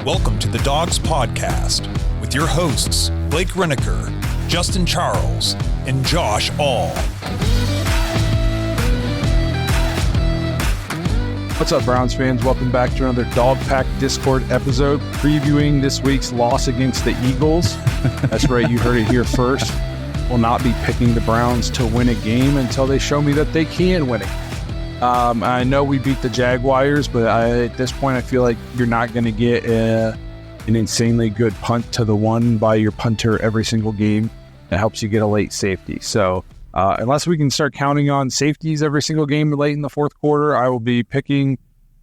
Welcome to the Dawgs Podcast with your hosts, Blake Reneker, Justin Charles, and Josh All. What's up, Browns fans? Welcome back to another Dog Pack Discord episode previewing this week's loss against the Eagles. That's right, you heard it here first. Will not be picking the Browns to win a game until they show me that they can win it. I know we beat the Jaguars, but at this point I feel like you're not going to get an insanely good punt to the one by your punter every single game that helps you get a late safety. So unless we can start counting on safeties every single game late in the fourth quarter, I will be picking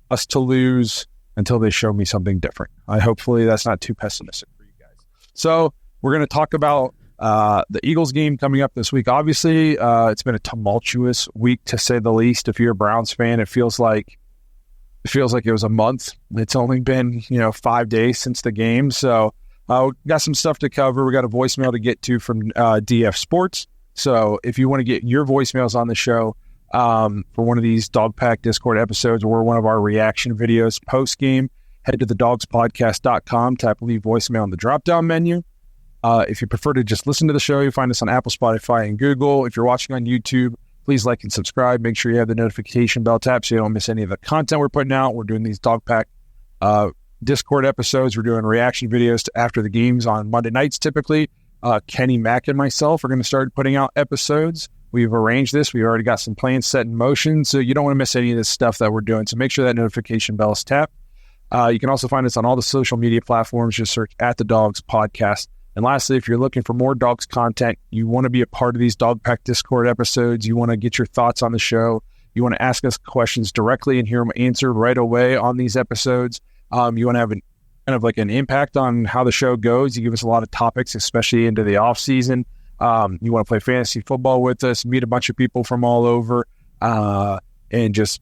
us to lose until they show me something different. Hopefully that's not too pessimistic for you guys. So we're going to talk about the Eagles game coming up this week. Obviously, it's been a tumultuous week to say the least. If you're a Browns fan, it feels like it was a month. It's only been 5 days since the game, so we got some stuff to cover. We got a voicemail to get to from DF Sports. So if you want to get your voicemails on the show for one of these Dog Pack Discord episodes or one of our reaction videos post game, head to thedogspodcast.com, tap leave voicemail in the drop down menu. If you prefer to just listen to the show, you find us on Apple, Spotify, and Google. If you're watching on YouTube, please like and subscribe. Make sure you have the notification bell tapped so you don't miss any of the content we're putting out. We're doing these Dog Pack Discord episodes. We're doing reaction videos to after the games on Monday nights typically. Kenny Mack and myself are going to start putting out episodes. We've arranged this. We've already got some plans set in motion, so you don't want to miss any of this stuff that we're doing. So make sure that notification bell is tapped. You can also find us on all the social media platforms. Just search at the Dawgs Podcast. And lastly, if you're looking for more Dawgs content, you want to be a part of these Dog Pack Discord episodes, you want to get your thoughts on the show, you want to ask us questions directly and hear them answered right away on these episodes, you want to have an impact on how the show goes. You give us a lot of topics, especially into the off season. You want to play fantasy football with us, meet a bunch of people from all over, and just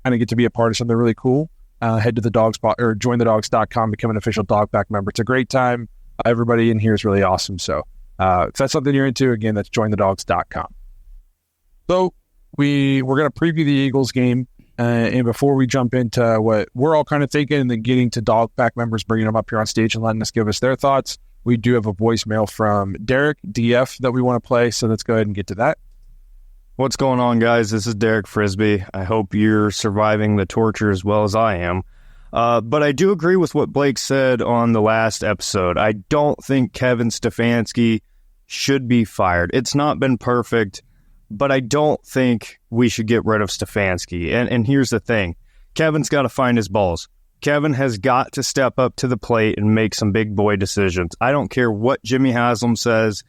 kind of get to be a part of something really cool. Head to the Dawgs or jointhedogs.com, become an official Dog Pack member. It's a great time. Everybody in here is really awesome. So if that's something you're into, again, that's jointhedogs.com. So we're going to preview the Eagles game. And before we jump into what we're all kind of thinking and then getting to Dog Pack members, bringing them up here on stage and letting us give us their thoughts, we do have a voicemail from Derek, DF, that we want to play. So let's go ahead and get to that. What's going on, guys? This is Derek Frisbee. I hope you're surviving the torture as well as I am. But I do agree with what Blake said on the last episode. I don't think Kevin Stefanski should be fired. It's not been perfect, but I don't think we should get rid of Stefanski. And here's the thing. Kevin's got to find his balls. Kevin has got to step up to the plate and make some big boy decisions. I don't care what Jimmy Haslam says.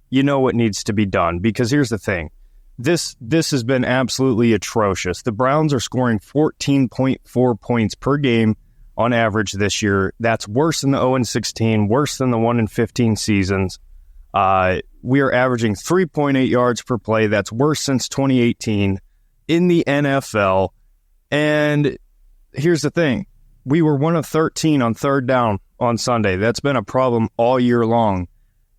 You know what needs to be done. Because here's the thing. This has been absolutely atrocious. The Browns are scoring 14.4 points per game on average this year. That's worse than the 0-16, worse than the 1-15 seasons. We are averaging 3.8 yards per play. That's worse since 2018 in the NFL. And here's the thing. We were 1 of 13 on third down on Sunday. That's been a problem all year long.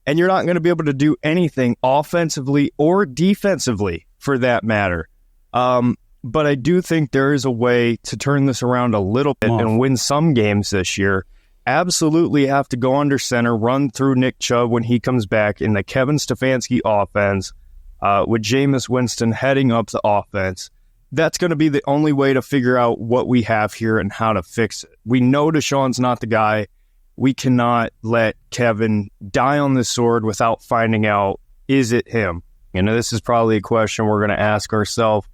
And you're not going to be able to do anything offensively or defensively for that matter. But I do think there is a way to turn this around a little bit and win some games this year. Absolutely have to go under center, run through Nick Chubb when he comes back in the Kevin Stefanski offense with Jameis Winston heading up the offense. That's going to be the only way to figure out what we have here and how to fix it. We know Deshaun's not the guy. We cannot let Kevin die on this sword without finding out, is it him? This is probably a question we're going to ask ourselves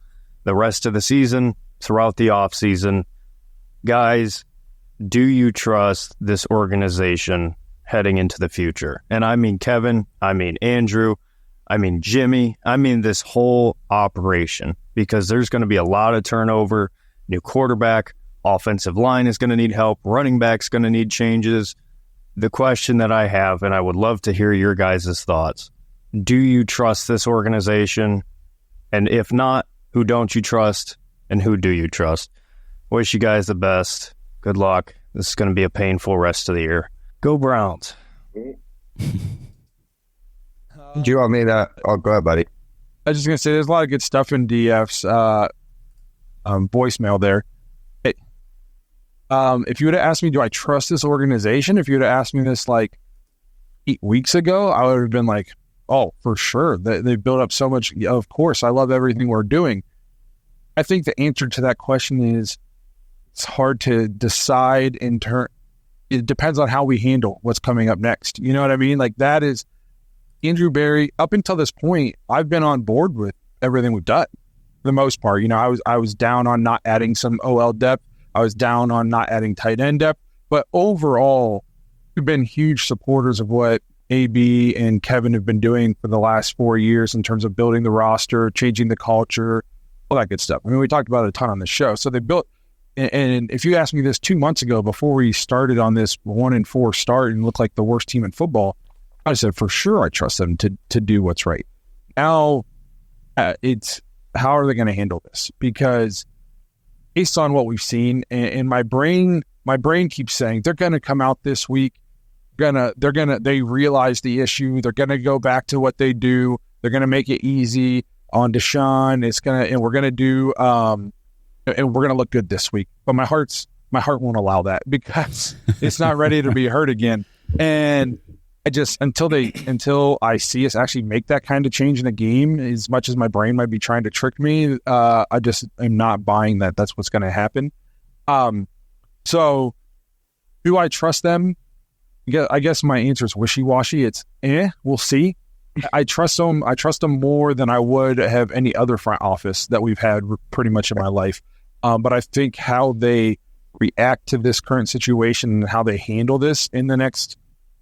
the rest of the season, throughout the offseason. Guys, do you trust this organization heading into the future? And I mean Kevin, I mean Andrew, I mean Jimmy, I mean this whole operation, because there's going to be a lot of turnover, new quarterback, offensive line is going to need help. Running back's going to need changes. The question that I have, and I would love to hear your guys' thoughts, do you trust this organization? And if not, who don't you trust? And who do you trust? Wish you guys the best. Good luck. This is going to be a painful rest of the year. Go Browns. Do you want me to? Oh, go ahead, buddy. I was just going to say, there's a lot of good stuff in DF's voicemail there. If you would have asked me, do I trust this organization? If you would have asked me this like 8 weeks ago, I would have been like, oh, for sure. They built up so much. Yeah, of course, I love everything we're doing. I think the answer to that question is it's hard to decide in turn. It depends on how we handle what's coming up next. You know what I mean? Like that is Andrew Berry. Up until this point, I've been on board with everything we've done for the most part. You know, I was down on not adding some OL depth. I was down on not adding tight end depth. But overall, we've been huge supporters of what AB and Kevin have been doing for the last 4 years in terms of building the roster, changing the culture, all that good stuff. I mean, we talked about it a ton on the show. So they built, and if you asked me this 2 months ago before we started on this 1-4 start and looked like the worst team in football, I said for sure I trust them to do what's right. Now, it's how are they going to handle this? Because based on what we've seen, and my brain keeps saying they're going to come out this week. They realize the issue. They're going to go back to what they do. They're going to make it easy on Deshaun. And we're going to do, and we're going to look good this week. But my heart won't allow that because it's not ready to be hurt again. And I just, until I see us actually make that kind of change in the game, as much as my brain might be trying to trick me, I just am not buying that that's what's going to happen. So do I trust them? I guess my answer is wishy-washy. It's we'll see. I trust them. I trust them more than I would have any other front office that we've had pretty much in my life. But I think how they react to this current situation and how they handle this in the next,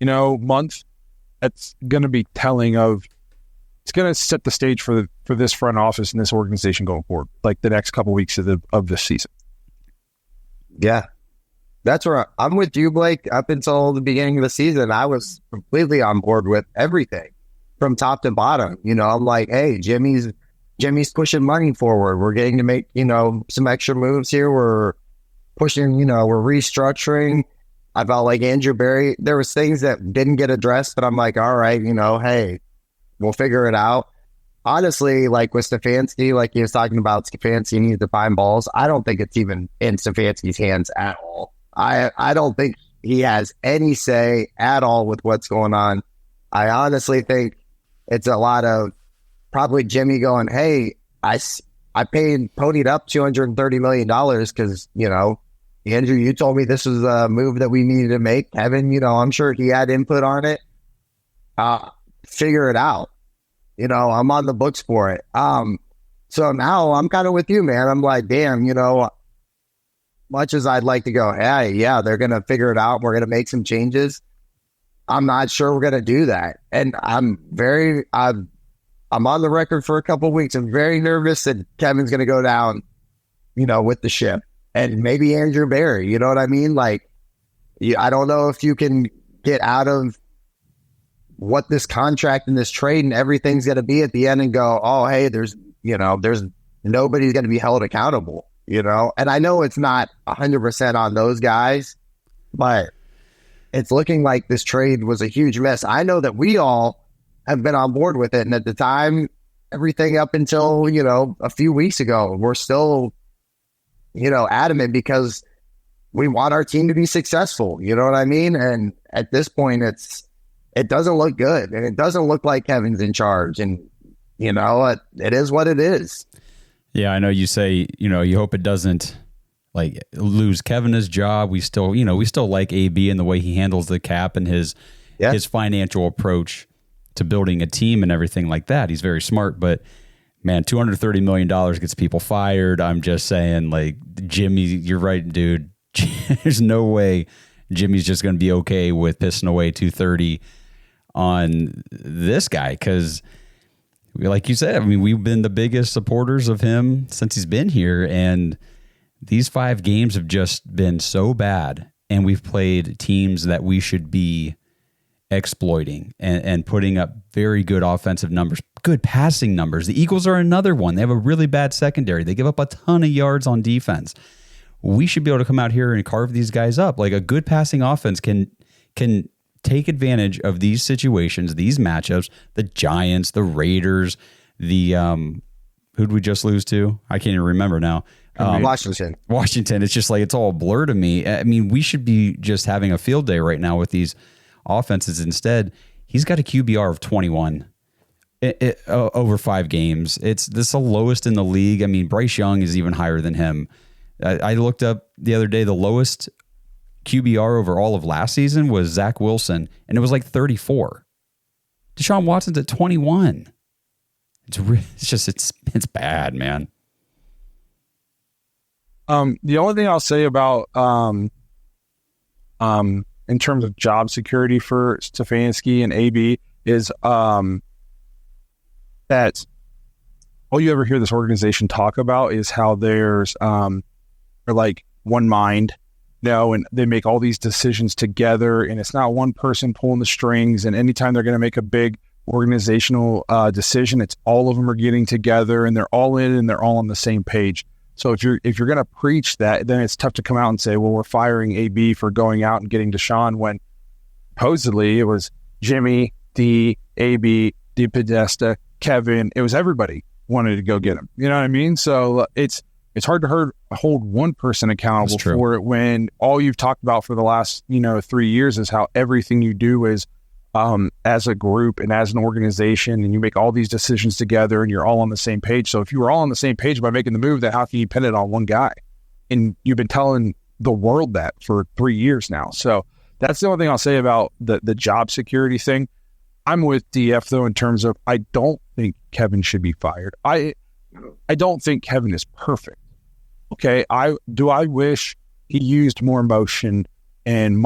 month, that's going to be telling of. It's going to set the stage for this front office and this organization going forward, like the next couple weeks of this season. Yeah. That's where I'm with you, Blake. Up until the beginning of the season, I was completely on board with everything from top to bottom. I'm like, hey, Jimmy's pushing money forward. We're getting to make, some extra moves here. We're pushing, we're restructuring. I felt like Andrew Berry, there was things that didn't get addressed, but I'm like, all right, hey, we'll figure it out. Honestly, like with Stefanski, like he was talking about Stefanski needs to find balls. I don't think it's even in Stefanski's hands at all. I don't think he has any say at all with what's going on. I honestly think it's a lot of probably Jimmy going, hey, I ponied up $230 million because, Andrew, you told me this was a move that we needed to make. Kevin, I'm sure he had input on it. Figure it out. I'm on the books for it. So now I'm kind of with you, man. I'm like, damn, much as I'd like to go, hey, yeah, they're going to figure it out. We're going to make some changes. I'm not sure we're going to do that. And I'm on the record for a couple of weeks. I'm very nervous that Kevin's going to go down, with the ship. And maybe Andrew Berry, you know what I mean? Like, I don't know if you can get out of what this contract and this trade and everything's going to be at the end and go, oh, hey, there's nobody's going to be held accountable. And I know it's not 100% on those guys, but it's looking like this trade was a huge mess. I know that we all have been on board with it. And at the time, everything up until, a few weeks ago, we're still, adamant because we want our team to be successful. You know what I mean? And at this point, it doesn't look good. And it doesn't look like Kevin's in charge. And, it is what it is. Yeah, I know you say, you hope it doesn't like lose Kevin his job. We still like AB and the way he handles the cap and his financial approach to building a team and everything like that. He's very smart, but man, $230 million gets people fired. I'm just saying, like, Jimmy, you're right, dude. There's no way Jimmy's just going to be okay with pissing away 230 on this guy because, like you said, I mean, we've been the biggest supporters of him since he's been here, and these 5 games have just been so bad, and we've played teams that we should be exploiting and putting up very good offensive numbers, good passing numbers. The Eagles are another one. They have a really bad secondary. They give up a ton of yards on defense. We should be able to come out here and carve these guys up. Like a good passing offense can take advantage of these situations, these matchups, the Giants, the Raiders, the who'd we just lose to? I can't even remember now. Washington. It's just like, it's all a blur to me. I mean, we should be just having a field day right now with these offenses. Instead, he's got a QBR of 21 over 5 games. This is the lowest in the league. I mean, Bryce Young is even higher than him. I looked up the other day, the lowest QBR over all of last season was Zach Wilson, and it was like 34. Deshaun Watson's at 21. It's bad, man. The only thing I'll say about in terms of job security for Stefanski and AB is that all you ever hear this organization talk about is how there's they're like one mind, and they make all these decisions together, and it's not one person pulling the strings. And anytime they're going to make a big organizational decision, it's all of them are getting together and they're all in and they're all on the same page. So if you're going to preach that, then it's tough to come out and say, well, we're firing AB for going out and getting Deshaun, when supposedly it was Jimmy, D, AB, D Podesta, Kevin. It was everybody wanted to go get him. You know what I mean? So it's hard to hold one person accountable for it when all you've talked about for the last 3 years is how everything you do is as a group and as an organization, and you make all these decisions together and you're all on the same page. So if you were all on the same page by making the move, then how can you pin it on one guy? And you've been telling the world that for 3 years now. So that's the only thing I'll say about the job security thing. I'm with DF though, in terms of, I don't think Kevin should be fired. I don't think Kevin is perfect. Okay. I wish he used more motion and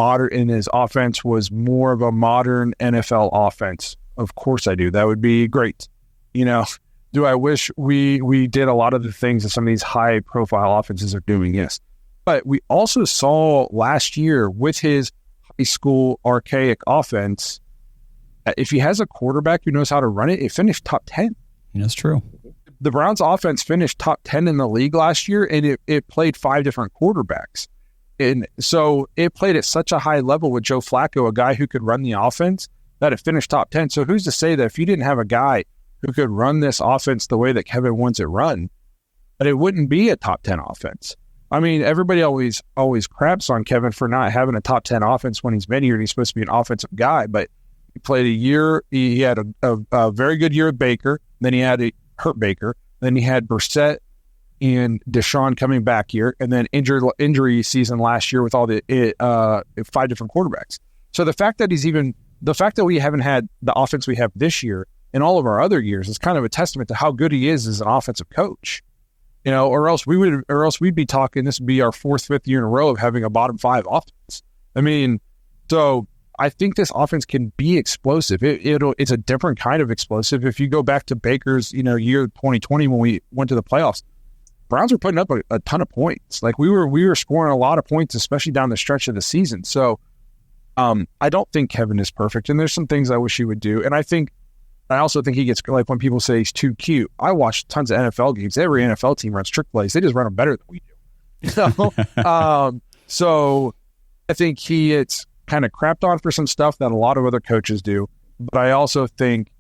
his offense was more of a modern NFL offense. Of course I do. That would be great. Do I wish we did a lot of the things that some of these high profile offenses are doing? Yes. But we also saw last year with his high school archaic offense, if he has a quarterback who knows how to run it, it finished top 10. That's true. The Browns offense finished top 10 in the league last year, and it played 5 different quarterbacks. And so it played at such a high level with Joe Flacco, a guy who could run the offense, that it finished top 10. So who's to say that if you didn't have a guy who could run this offense the way that Kevin wants it run, that it wouldn't be a top 10 offense? I mean, everybody always craps on Kevin for not having a top 10 offense when he's been here and he's supposed to be an offensive guy. But he played a year. He had a very good year with Baker. Then he had a hurt Baker. Then he had Brissett and Deshaun coming back here, and then injury season last year with all the 5 different quarterbacks. So the fact that we haven't had the offense we have this year in all of our other years is kind of a testament to how good he is as an offensive coach. Or else we'd be talking, this would be our 4th, 5th year in a row of having a bottom 5 offense. I mean, so I think this offense can be explosive. It's a different kind of explosive. If you go back to Baker's, year 2020 when we went to the playoffs, Browns were putting up a ton of points. Like we were scoring a lot of points, especially down the stretch of the season. So I don't think Kevin is perfect, and there's some things I wish he would do. And I also think he gets, like, when people say he's too cute. I watch tons of NFL games. Every NFL team runs trick plays. They just run them better than we do. So I think he gets kind of crapped on for some stuff that a lot of other coaches do. But I also think,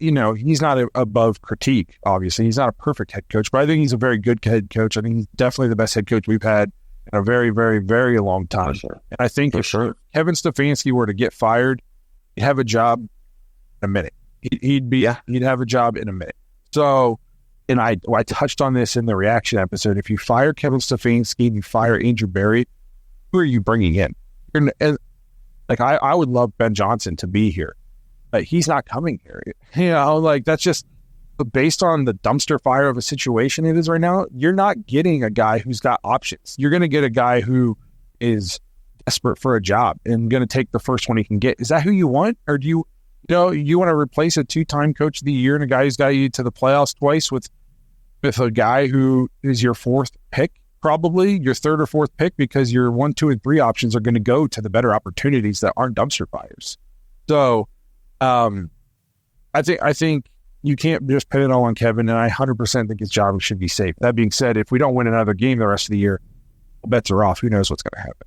he's not above critique, obviously. He's not a perfect head coach, but I think he's a very good head coach. I think he's definitely the best head coach we've had in a very, very, very long time. Sure. And I think if Kevin Stefanski were to get fired, he'd have a job in a minute. He'd have a job in a minute. So, and I touched on this in the reaction episode. If you fire Kevin Stefanski and you fire Andrew Berry, who are you bringing in? I would love Ben Johnson to be here, but he's not coming here. That's just based on the dumpster fire of a situation it is right now. You're not getting a guy who's got options. You're going to get a guy who is desperate for a job and going to take the first one he can get. Is that who you want? Or do you want to replace a 2-time coach of the year and a guy who's got you to the playoffs twice with a guy who is your 4th pick, probably your 3rd or 4th pick, because your 1, 2, and 3 options are going to go to the better opportunities that aren't dumpster fires. So I think you can't just put it all on Kevin, and I 100% think his job should be safe. That being said, if we don't win another game the rest of the year, bets are off. Who knows what's going to happen?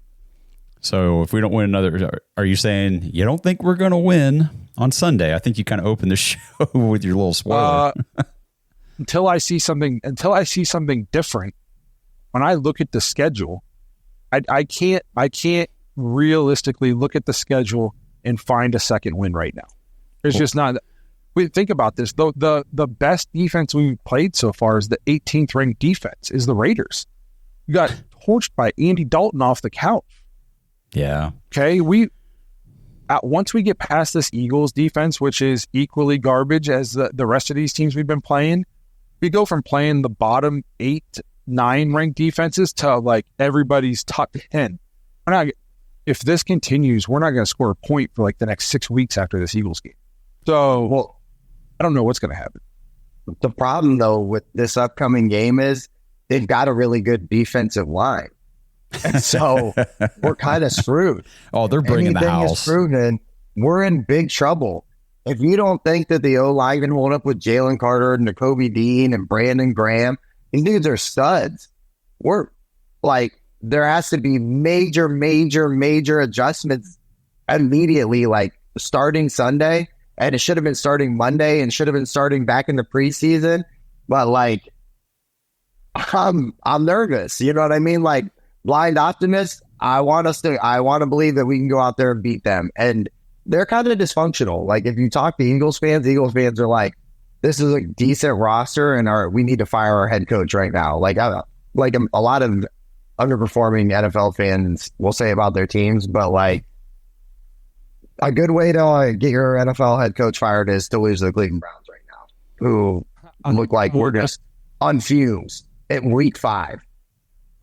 So if we don't win another, are you saying you don't think we're going to win on Sunday? I think you kind of opened the show with your little spoiler. until I see something different, when I look at the schedule, I can't realistically look at the schedule and find a second win right now. There's just not. We think about this. The best defense we've played so far is the 18th ranked defense, is the Raiders. We got torched by Andy Dalton off the couch. Yeah. Okay. Once we get past this Eagles defense, which is equally garbage as the rest of these teams we've been playing, we go from playing the bottom 8, 9 ranked defenses to like everybody's top 10. If this continues, we're not going to score a point for like the next 6 weeks after this Eagles game. So, well, I don't know what's going to happen. The problem, though, with this upcoming game is they've got a really good defensive line. And so we're kind of screwed. Oh, they're bringing the house. Is proven, we're in big trouble. If you don't think that the O-line can hold up with Jalen Carter and Nakobe Dean and Brandon Graham, these dudes are studs. We're like, there has to be major adjustments immediately, like starting Sunday. And it should have been starting Monday and should have been starting back in the preseason. But like, I'm nervous. You know what I mean? Like, blind optimist, I want to believe that we can go out there and beat them. And they're kind of dysfunctional. Like, if you talk to Eagles fans are like, this is a decent roster and we need to fire our head coach right now. Like a lot of underperforming NFL fans will say about their teams, but like, a good way to get your NFL head coach fired is to lose to the Cleveland Browns right now, who look like we're just on fumes at week 5.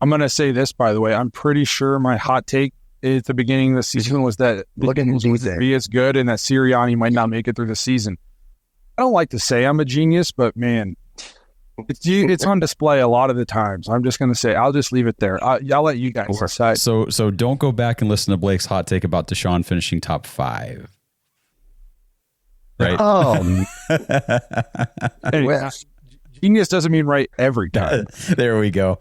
I'm going to say this, by the way. I'm pretty sure my hot take at the beginning of the season was that Eagles would be as good and that Sirianni might not make it through the season. I don't like to say I'm a genius, but man, it's on display a lot of the times. I'm just going to say, I'll just leave it there. I'll let you guys decide. So don't go back and listen to Blake's hot take about Deshaun finishing top 5. Right? Oh. Anyway, genius doesn't mean right every time. There we go.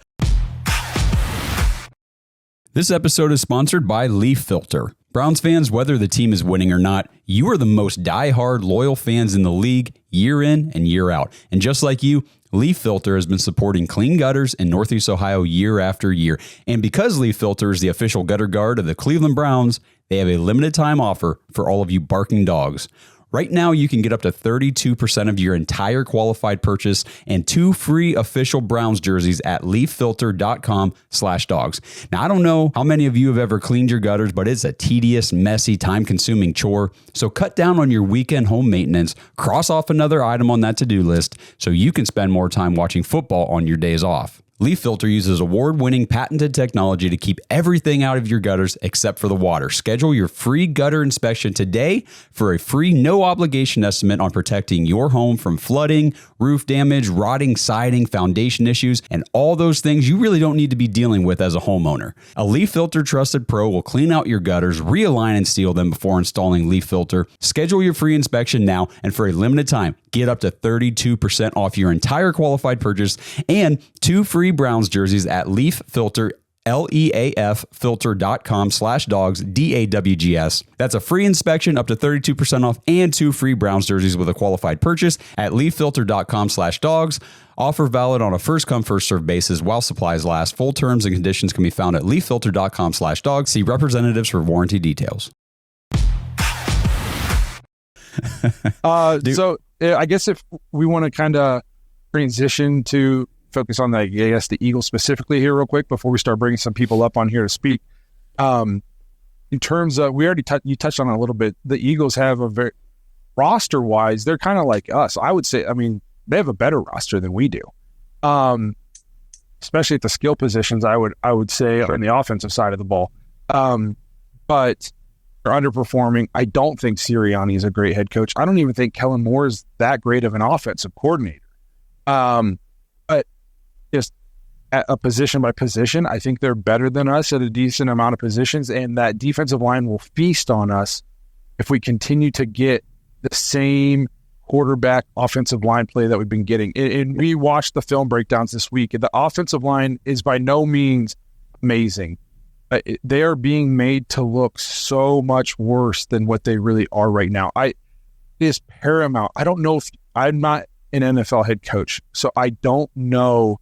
This episode is sponsored by Leaf Filter. Browns fans, whether the team is winning or not, you are the most diehard, loyal fans in the league, year in and year out. And just like you, Leaf Filter has been supporting clean gutters in Northeast Ohio year after year. And because Leaf Filter is the official gutter guard of the Cleveland Browns, they have a limited time offer for all of you barking dogs. Right now, you can get up to 32% of your entire qualified purchase and 2 free official Browns jerseys at leaffilter.com/dogs. Now, I don't know how many of you have ever cleaned your gutters, but it's a tedious, messy, time-consuming chore. So cut down on your weekend home maintenance, cross off another item on that to-do list so you can spend more time watching football on your days off. Leaf Filter uses award-winning patented technology to keep everything out of your gutters except for the water. Schedule your free gutter inspection today for a free no-obligation estimate on protecting your home from flooding, roof damage, rotting siding, foundation issues, and all those things you really don't need to be dealing with as a homeowner. A Leaf Filter trusted pro will clean out your gutters, realign and seal them before installing Leaf Filter. Schedule your free inspection now, and for a limited time, get up to 32% off your entire qualified purchase and 2 free Browns jerseys at Leaf Filter, leaffilter.com/dogs, DAWGS. That's a free inspection, up to 32% off, and 2 free Browns jerseys with a qualified purchase at leaffilter.com/dogs. Offer valid on a first-come, first-served basis while supplies last. Full terms and conditions can be found at leaffilter.com/dogs. See representatives for warranty details. So I guess if we want to kind of transition to focus on the Eagles specifically here real quick before we start bringing some people up on here to speak. In terms of, we already you touched on it a little bit. The Eagles have a very roster wise, they're kind of like us. I would say, I mean, they have a better roster than we do. Especially at the skill positions, I would say on the offensive side of the ball. But they're underperforming. I don't think Sirianni is a great head coach. I don't even think Kellen Moore is that great of an offensive coordinator. But just at a position by position, I think they're better than us at a decent amount of positions, and that defensive line will feast on us if we continue to get the same quarterback offensive line play that we've been getting. And we watched the film breakdowns this week. The offensive line is by no means amazing. They are being made to look so much worse than what they really are right now. It is paramount. I don't know if I'm not an NFL head coach, so I don't know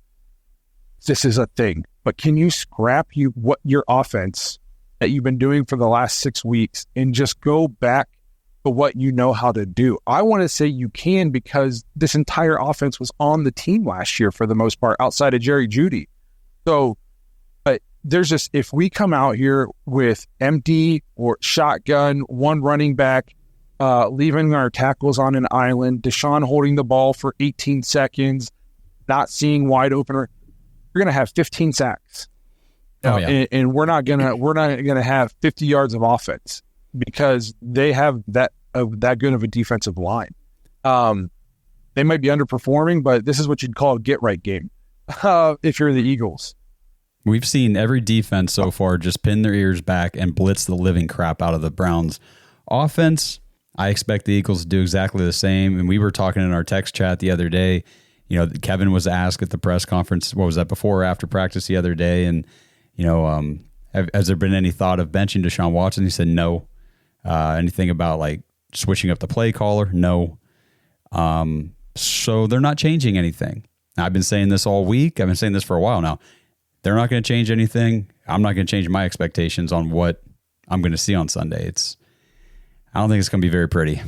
if this is a thing, but can you scrap what your offense that you've been doing for the last 6 weeks and just go back to what you know how to do? I want to say you can, because this entire offense was on the team last year for the most part, outside of Jerry Jeudy. So, but there's just, if we come out here with empty or shotgun, one running back, leaving our tackles on an island, Deshaun holding the ball for 18 seconds, not seeing wide open, you're going to have 15 sacks. And we're not gonna have 50 yards of offense, because they have that good of a defensive line. They might be underperforming, but this is what you'd call a get right game if you're the Eagles. We've seen every defense so far just pin their ears back and blitz the living crap out of the Browns. Offense, I expect the Eagles to do exactly the same. And we were talking in our text chat the other day. Kevin was asked at the press conference, what was that, before or after practice the other day, and has there been any thought of benching Deshaun Watson? He said no. Anything about like switching up the play caller? No. So they're not changing anything. I've been saying this all week. I've been saying this for a while now. They're not going to change anything. I'm not going to change my expectations on what I'm going to see on Sunday. I don't think it's going to be very pretty.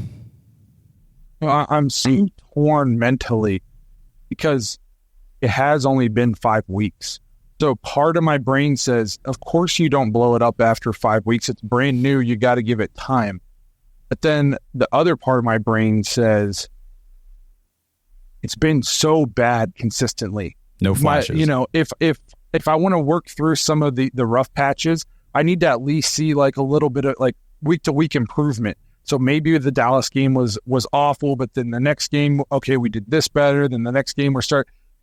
Well, I'm so torn mentally, because it has only been 5 weeks. So part of my brain says, of course you don't blow it up after 5 weeks. It's brand new. You got to give it time. But then the other part of my brain says, it's been so bad consistently. No flashes. If I want to work through some of the rough patches, I need to at least see like a little bit of like week to week improvement. So maybe the Dallas game was awful, but then the next game, okay, we did this better. Then the next game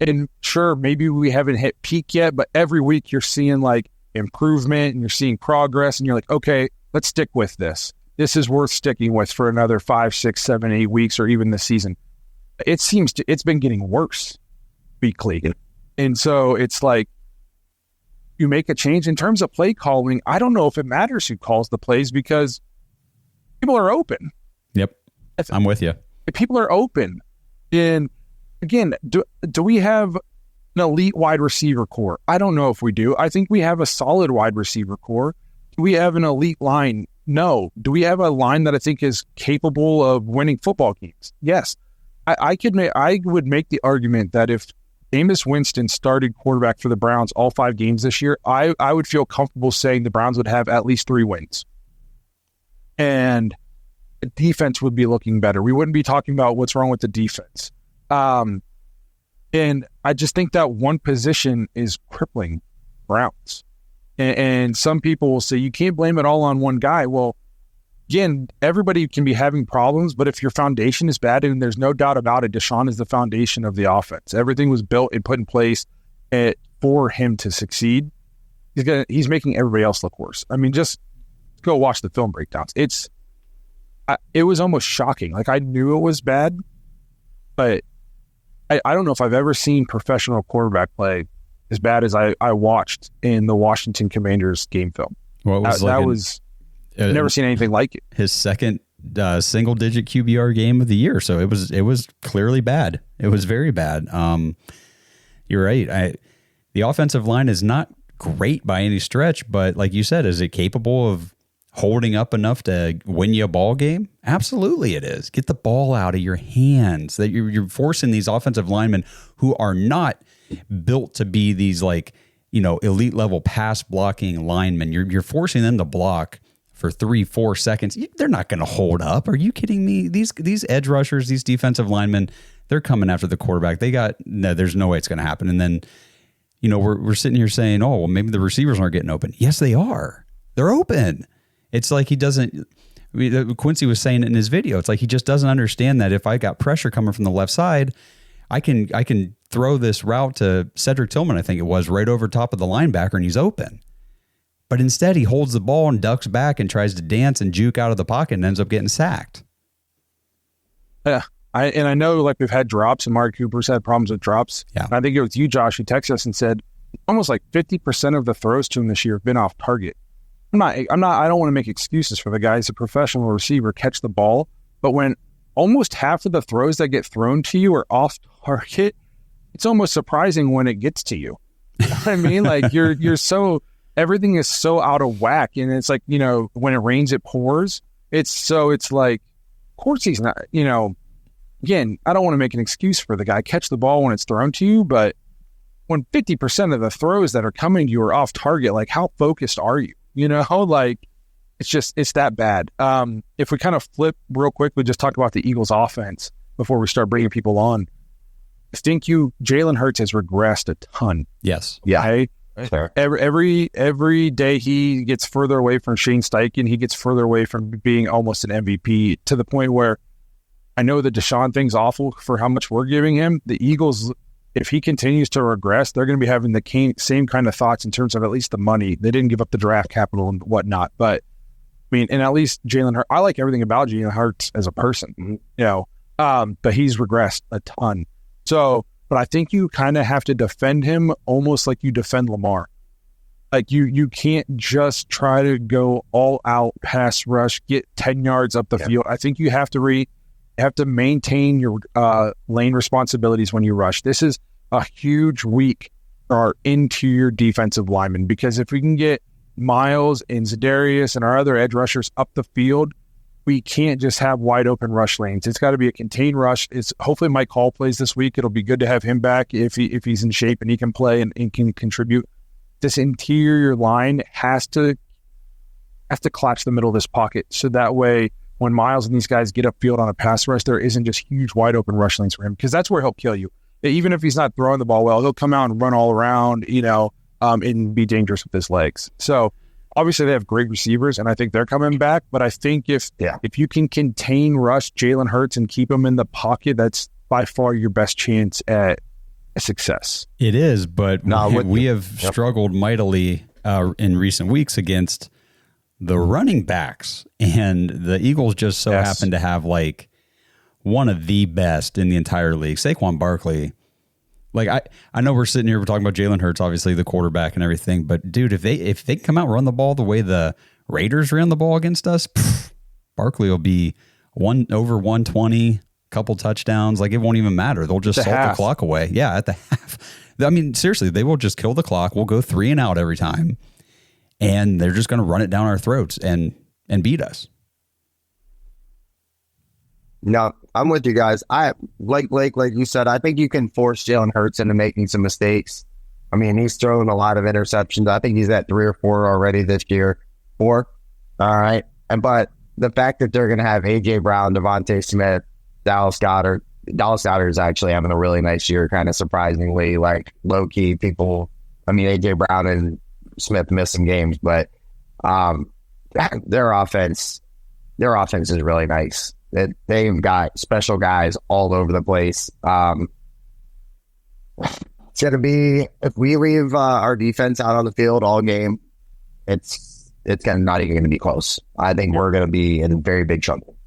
and sure, maybe we haven't hit peak yet, but every week you're seeing like improvement and you're seeing progress, and you're like, okay, let's stick with this. This is worth sticking with for another 5, 6, 7, 8 weeks, or even the season. It's been getting worse weekly. And so it's like, you make a change in terms of play calling. I don't know if it matters who calls the plays, because people are open. Yep. I'm with you. People are open. And again, do we have an elite wide receiver core? I don't know if we do. I think we have a solid wide receiver core. Do we have an elite line? No. Do we have a line that I think is capable of winning football games? Yes. I would make the argument that if Jameis Winston started quarterback for the Browns all 5 games this year, I would feel comfortable saying the Browns would have at least 3 wins. And the defense would be looking better. We wouldn't be talking about what's wrong with the defense. And I just think that one position is crippling Browns. And some people will say, you can't blame it all on one guy. Well, again, everybody can be having problems, but if your foundation is bad, and there's no doubt about it, Deshaun is the foundation of the offense. Everything was built and put in place for him to succeed. He's making everybody else look worse. I mean, just go watch the film breakdowns. It was almost shocking. Like, I knew it was bad, but I don't know if I've ever seen professional quarterback play as bad as I watched in the Washington Commanders game film. Well, I've never seen anything like it. His second single-digit QBR game of the year, so it was clearly bad. It was very bad. You're right. The offensive line is not great by any stretch, but like you said, is it capable of holding up enough to win you a ball game? Absolutely it is. Get the ball out of your hands. That you're forcing these offensive linemen who are not built to be these elite level pass blocking linemen. You're forcing them to block for 3-4 seconds. They're not going to hold up. Are you kidding me? These edge rushers, these defensive linemen, they're coming after the quarterback. There's no way it's going to happen. And then, we're sitting here saying, oh, well, maybe the receivers aren't getting open. Yes, they are. They're open. It's like he doesn't. Quincy was saying it in his video. It's like he just doesn't understand that if I got pressure coming from the left side, I can throw this route to Cedric Tillman, I think it was, right over top of the linebacker, and he's open. But instead, he holds the ball and ducks back and tries to dance and juke out of the pocket and ends up getting sacked. Yeah, I know, like, we've had drops, and Mark Cooper's had problems with drops. Yeah, and I think it was you, Josh, who texted us and said almost like 50% of the throws to him this year have been off target. I don't want to make excuses for the guy. He's a professional receiver, catch the ball. But when almost half of the throws that get thrown to you are off target. It's almost surprising when it gets to you. I mean, like you're so, everything is so out of whack. And it's like, you know, when it rains, it pours. It's like, of course he's not, you know, again, I don't want to make an excuse for the guy. Catch the ball when it's thrown to you, but when 50% of the throws that are coming to you are off target, like how focused are you? You know, like it's that bad. If we kind of flip real quick, we just talk about the Eagles offense before we start bringing people on. I think Jalen Hurts has regressed a ton. Yes. Yeah. Okay? Fair. Every day he gets further away from Shane Steichen. He gets further away from being almost an MVP, to the point where I know the Deshaun thing's awful for how much we're giving him. The Eagles, if he continues to regress, they're going to be having the same kind of thoughts in terms of at least the money. They didn't give up the draft capital and whatnot, but I mean, and at least Jalen Hurts, I like everything about Jalen Hurts as a person, you know, but he's regressed a ton. So, but I think you kind of have to defend him almost like you defend Lamar. Like you can't just try to go all out pass rush, get 10 yards up the field. I think you have to maintain your lane responsibilities when you rush. This is a huge week for our interior defensive linemen, because if we can get Miles and Za'Darius and our other edge rushers up the field, we can't just have wide open rush lanes. It's got to be a contained rush. It's hopefully Mike Hall plays this week. It'll be good to have him back if he's in shape and he can play and can contribute. This interior line has to clutch the middle of this pocket, so that way when Miles and these guys get upfield on a pass rush, there isn't just huge wide open rush lanes for him, because that's where he'll kill you. Even if he's not throwing the ball well, he'll come out and run all around, you know, and be dangerous with his legs. So obviously they have great receivers, and I think they're coming back. But I think if you can contain rush Jalen Hurts and keep him in the pocket, that's by far your best chance at success. It is, but we have struggled mightily in recent weeks against the running backs, and the Eagles just so happen to have like one of the best in the entire league. Saquon Barkley. Like I know we're sitting here, we're talking about Jalen Hurts, obviously the quarterback and everything, but dude, if they come out and run the ball the way the Raiders ran the ball against us, Barkley will be over 120, couple touchdowns. Like it won't even matter. They'll just salt the clock away. Yeah, at the half. I mean, seriously, they will just kill the clock. We'll go 3 and out every time, and they're just going to run it down our throats and beat us. No, I'm with you guys. Like you said, I think you can force Jalen Hurts into making some mistakes. I mean, he's thrown a lot of interceptions. I think he's at 3 or 4 already this year. 4. All right. But the fact that they're going to have AJ Brown, Devontae Smith, Dallas Goedert is actually having a really nice year, kind of surprisingly, like low key people. I mean, AJ Brown and Smith missed some games, but their offense is really nice. They've got special guys all over the place. It's going to be, if we leave our defense out on the field all game, it's not even going to be close. I think we're going to be in very big trouble.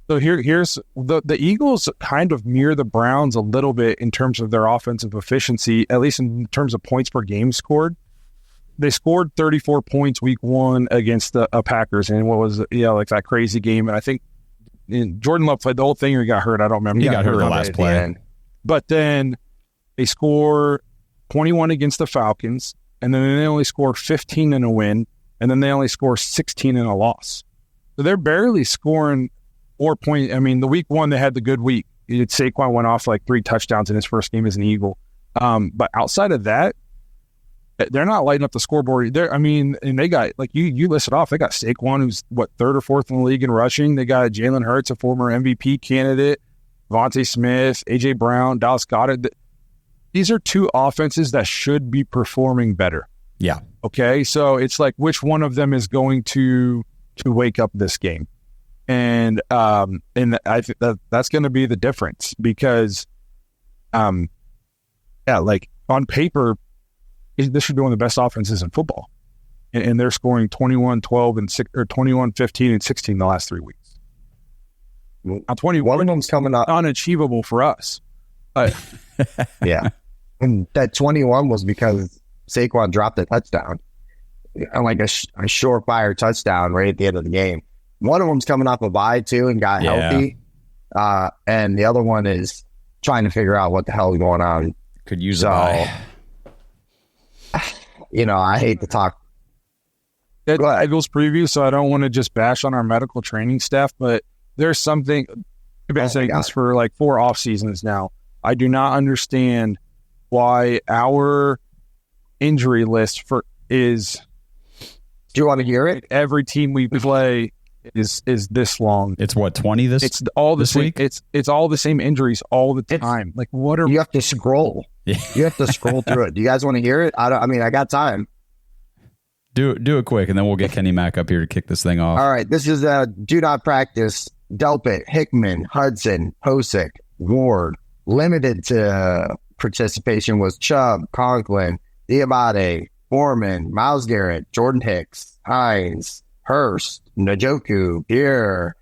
So here's the Eagles kind of mirror the Browns a little bit in terms of their offensive efficiency, at least in terms of points per game scored. They scored 34 points week 1 against the Packers, and what was like that crazy game. And I think Jordan Love played the whole thing, or he got hurt. I don't remember. He got hurt the last play. But then they score 21 against the Falcons, and then they only score 15 in a win, and then they only score 16 in a loss. So they're barely scoring 4 points. I mean, the week 1, they had the good week. Saquon went off like 3 touchdowns in his first game as an Eagle. But outside of that, they're not lighting up the scoreboard. And they got, like you listed off, they got Saquon, who's 3rd or 4th in the league in rushing. They got Jalen Hurts, a former MVP candidate, Devontae Smith, AJ Brown, Dallas Goedert. These are 2 offenses that should be performing better. Yeah. Okay. So it's like, which one of them is going to wake up this game? And I think that's going to be the difference, because, like on paper, this should be one of the best offenses in football, and they're scoring 21-12 and 6, or 21-15 and 16 the last 3 weeks. Now, 21 one of them's coming up unachievable for us. Yeah, and that 21 was because Saquon dropped a touchdown, and like a surefire touchdown right at the end of the game. One of them's coming off a bye too and got healthy. And the other one is trying to figure out what the hell is going on. Could use a buy. I hate to talk. It's Eagles preview, so I don't want to just bash on our medical training staff, but there's something. I've been saying this for like 4 off seasons now. I do not understand why our injury list is. Do you want to hear it? Every team we play is this long. It's what, 20 It's all the same. week? It's all the same injuries all the time. Like, what are you have to scroll? You have to scroll through it. Do you guys want to hear it? I got time. Do it quick, and then we'll get Kenny Mack up here to kick this thing off. All right. This is do not practice. Delpit, Hickman, Hudson, Posick, Ward. Limited to participation was Chubb, Conklin, Diabate, Foreman, Myles Garrett, Jordan Hicks, Hines, Hurst, Njoku, Pierre,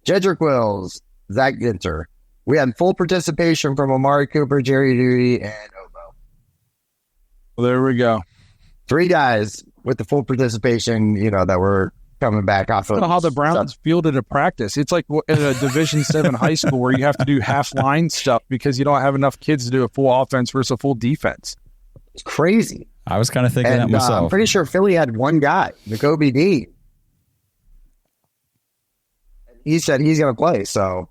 Jedrick Wills, Zach Ginter. We had full participation from Amari Cooper, Jerry Jeudy, and Obo. Well, there we go. 3 guys with the full participation, that were coming back off of. I don't know how the Browns fielded a practice. It's like in a Division 7 high school where you have to do half line stuff because you don't have enough kids to do a full offense versus a full defense. It's crazy. I was kind of thinking that myself. I'm pretty sure Philly had one guy, N'Kobe Dean. He said he's going to play, so.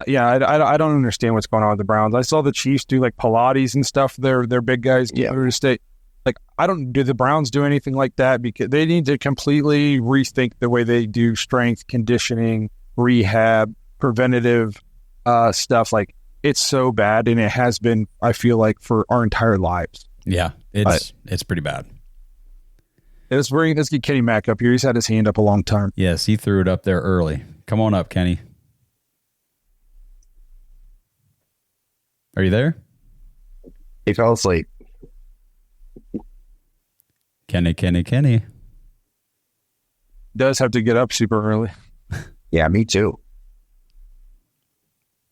Yeah, I don't understand what's going on with the Browns. I saw the Chiefs do like Pilates and stuff. They're big guys. Yeah. To stay. Like, do the Browns do anything like that? Because they need to completely rethink the way they do strength, conditioning, rehab, preventative stuff. Like, it's so bad, and it has been, I feel like, for our entire lives. Yeah, it's pretty bad. Let's get Kenny Mack up here. He's had his hand up a long time. Yes, he threw it up there early. Come on up, Kenny. Are you there? He fell asleep. Kenny. Does have to get up super early. Yeah, me too.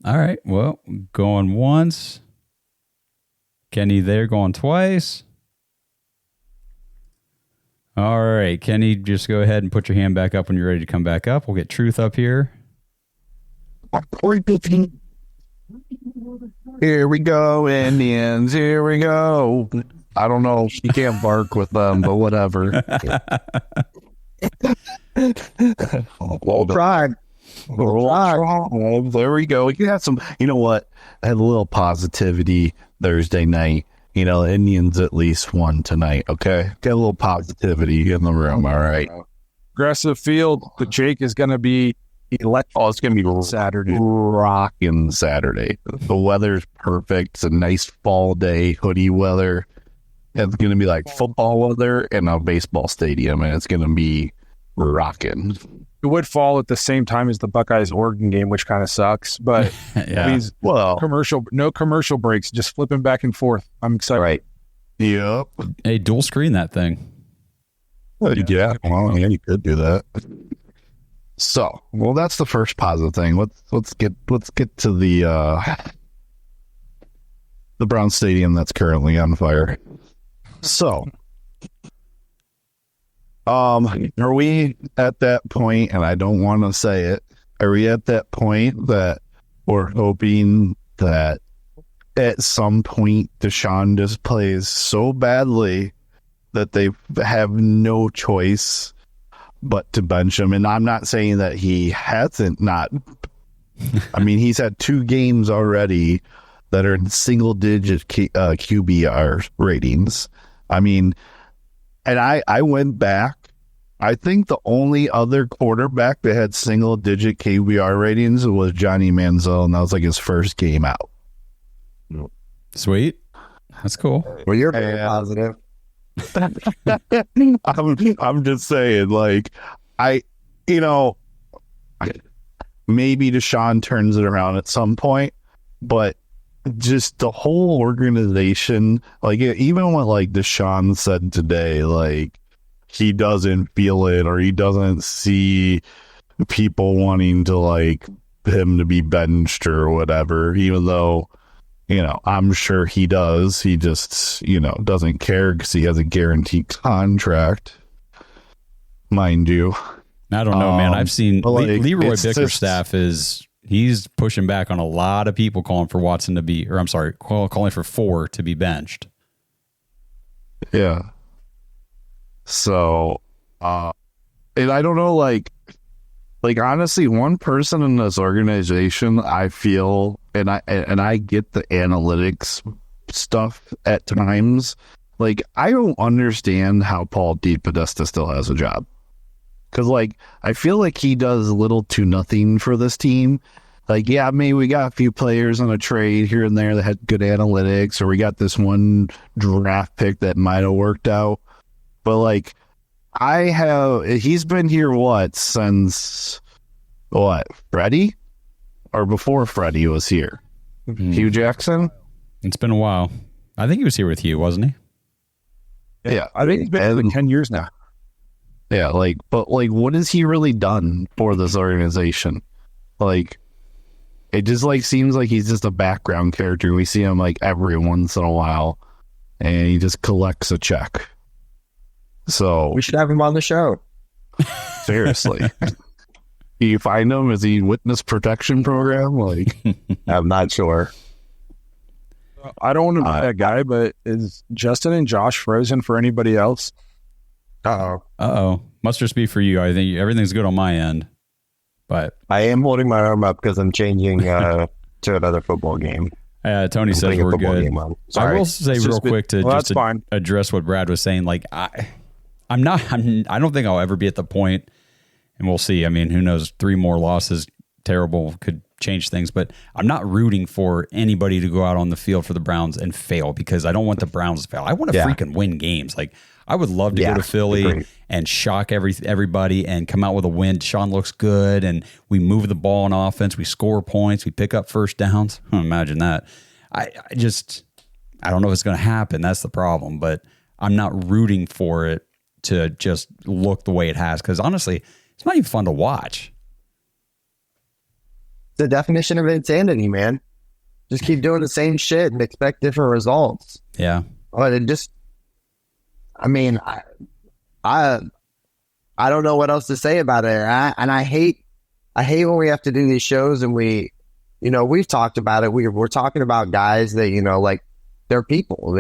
All right, well, going once. Kenny there, going twice. All right, Kenny, just go ahead and put your hand back up when you're ready to come back up. We'll get Truth up here. Here we go, Indians. Here we go. I don't know. You can't bark with them, but whatever. We'll try. There we go. You have some, you know what? I had a little positivity Thursday night. Indians at least won tonight, okay? Get a little positivity in the room, all right? Aggressive field, but Jake is going to be electric. Oh, it's going to be Saturday. Rocking Saturday. The weather's perfect. It's a nice fall day, hoodie weather. It's going to be like football weather in a baseball stadium, and it's going to be rocking. It would fall at the same time as the Buckeyes-Oregon game, which kind of sucks. But Yeah. No commercial breaks, just flipping back and forth. I'm excited. Right. Yep. Hey, dual screen that thing. Yeah. Well, yeah, you could do that. So, well, that's the first positive thing. Let's get to the Brown Stadium that's currently on fire. So, are we at that point, and I don't want to say it, are we at that point that we're hoping that at some point Deshaun just plays so badly that they have no choice but to bench him? And I'm not saying that he hasn't not. I mean, he's had 2 games already that are in single-digit QBR ratings. I mean, and I went back. I think the only other quarterback that had single-digit QBR ratings was Johnny Manziel, and that was like his first game out. Sweet. That's cool. Well, you're very positive. I'm just saying, like, maybe Deshaun turns it around at some point, but just the whole organization, like, even what like Deshaun said today, like, he doesn't feel it, or he doesn't see people wanting to like him to be benched or whatever, even though, I'm sure he does. He just, doesn't care because he has a guaranteed contract, mind you. I don't know, man. I've seen like, Leroy it's Bickerstaff is he's pushing back on a lot of people calling for Watson to be, or I'm sorry, calling for 4 to be benched. Yeah. So, and I don't know, like honestly, one person in this organization, I feel, and I get the analytics stuff at times. Like, I don't understand how Paul DePodesta still has a job. Because, like, I feel like he does little to nothing for this team. Like, yeah, maybe we got a few players on a trade here and there that had good analytics, or we got this one draft pick that might have worked out. But, like, he's been here, since, Freddie? Or before Freddie was here? Hugh Jackson? It's been a while. I think he was here with you, wasn't he? Yeah. I think it's been like 10 years now. Yeah, but what has he really done for this organization? Like, it just, seems like he's just a background character. We see him, every once in a while, and he just collects a check. So we should have him on the show. Seriously. Do you find him? Is he witness protection program? I'm not sure. I don't want to be that guy, but is Justin and Josh frozen for anybody else? Uh-oh. Must just be for you. I think everything's good on my end. But I am holding my arm up because I'm changing to another football game. Tony says we're good. I will say real quick to address what Brad was saying. I don't think I'll ever be at the point, and we'll see. I mean, who knows? 3 more losses, terrible, could change things. But I'm not rooting for anybody to go out on the field for the Browns and fail, because I don't want the Browns to fail. I want to freaking win games. I would love to go to Philly and shock everybody and come out with a win. Deshaun looks good, and we move the ball on offense. We score points. We pick up first downs. Imagine that. I don't know if it's going to happen. That's the problem. But I'm not rooting for it to just look the way it has, because honestly, it's not even fun to watch. The definition of insanity, man. Just keep doing the same shit and expect different results. Yeah. But it just, I mean, I don't know what else to say about it. And I hate when we have to do these shows and we've talked about it. We're talking about guys that, they're people,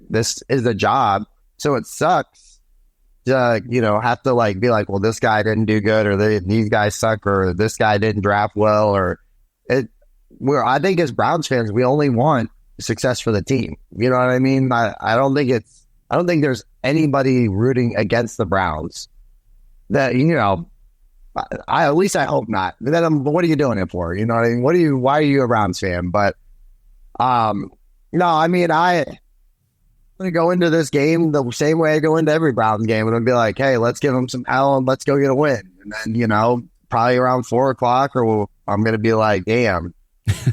this is a job. So it sucks to, have to be like, well, this guy didn't do good, or these guys suck, or this guy didn't draft well, or I think as Browns fans, we only want success for the team. You know what I mean? I don't think there's anybody rooting against the Browns that, at least I hope not. But then what are you doing it for? You know what I mean? Why are you a Browns fan? But, no, I mean, I'm going to go into this game the same way I go into every Browns game, and I'll be like, hey, let's give them some hell and let's go get a win. And then, probably around 4:00, or I'm going to be like, damn,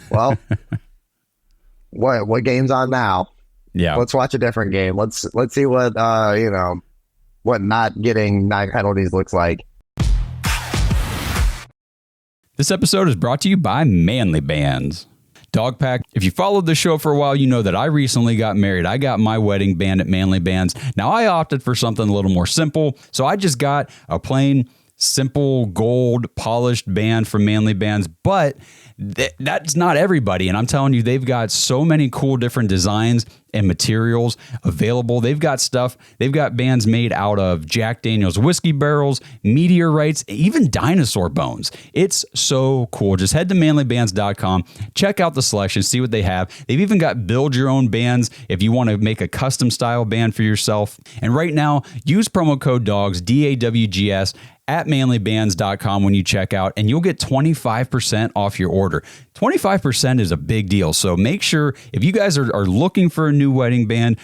well, what game's on now? Yeah. Let's watch a different game. Let's see what, what not getting 9 penalties looks like. This episode is brought to you by Manly Bands. Dog Pack, if you followed the show for a while, you know that I recently got married. I got my wedding band at Manly Bands. Now, I opted for something a little more simple, so I just got a plain, simple, gold, polished band from Manly Bands, but that's not everybody, and I'm telling you, they've got so many cool different designs and materials available. They've got bands made out of Jack Daniel's whiskey barrels, meteorites, even dinosaur bones. It's so cool. Just head to manlybands.com, check out the selection, see what they have. They've even got build your own bands if you want to make a custom style band for yourself. And right now, use promo code DAWGS, DAWGS, at manlybands.com when you check out, and you'll get 25% off your order. 25% is a big deal. So make sure, if you guys are looking for a new wedding band,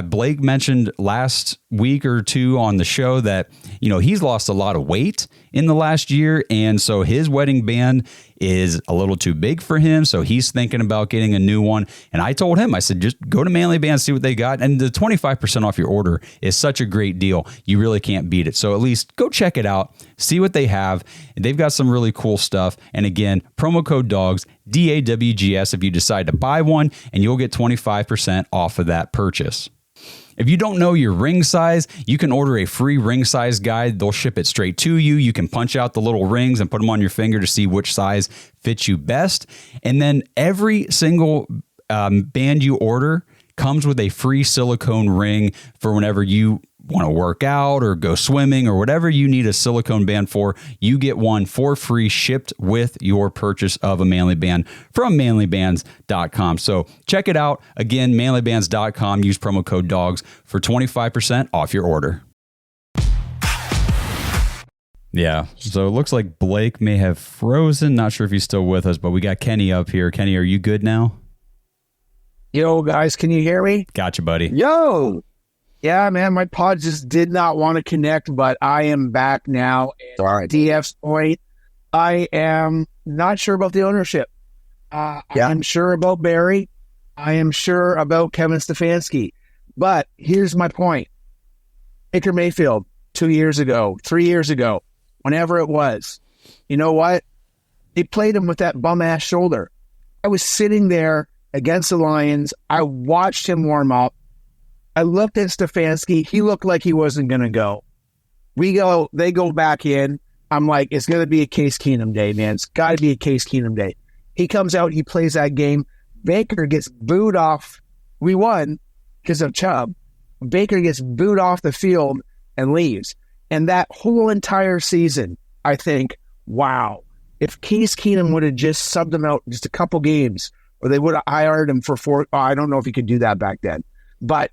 Blake mentioned last week or two on the show that, he's lost a lot of weight in the last year. And so his wedding band is a little too big for him. So he's thinking about getting a new one. And I told him, I said, just go to Manly Bands, see what they got. And the 25% off your order is such a great deal. You really can't beat it. So at least go check it out, see what they have. They've got some really cool stuff. And again, promo code DAWGS, DAWGS, if you decide to buy one, and you'll get 25% off of that purchase. If you don't know your ring size, you can order a free ring size guide. They'll ship it straight to you. You can punch out the little rings and put them on your finger to see which size fits you best. And then every single band you order comes with a free silicone ring for whenever you want to work out or go swimming or whatever you need a silicone band for. You get one for free shipped with your purchase of a Manly Band from manlybands.com. So check it out. Again, manlybands.com. Use promo code DAWGS for 25% off your order. Yeah, so it looks like Blake may have frozen. Not sure if he's still with us, but we got Kenny up here. Kenny, are you good now? Yo, guys, can you hear me? Gotcha, buddy. Yo! Yeah, man, my pod just did not want to connect, but I am back now. Sorry. DF's point, I am not sure about the ownership. I'm sure about Barry. I am sure about Kevin Stefanski. But here's my point. Baker Mayfield, 2 years ago, 3 years ago, whenever it was, you know what? They played him with that bum-ass shoulder. I was sitting there against the Lions. I watched him warm up. I looked at Stefanski. He looked like he wasn't going to go. They go back in. I'm like, it's going to be a Case Keenum day, man. It's got to be a Case Keenum day. He comes out. He plays that game. Baker gets booed off. We won because of Chubb. Baker gets booed off the field and leaves. And that whole entire season, I think, wow, if Case Keenum would have just subbed him out just a couple games, or they would have hired him for I don't know if he could do that back then. But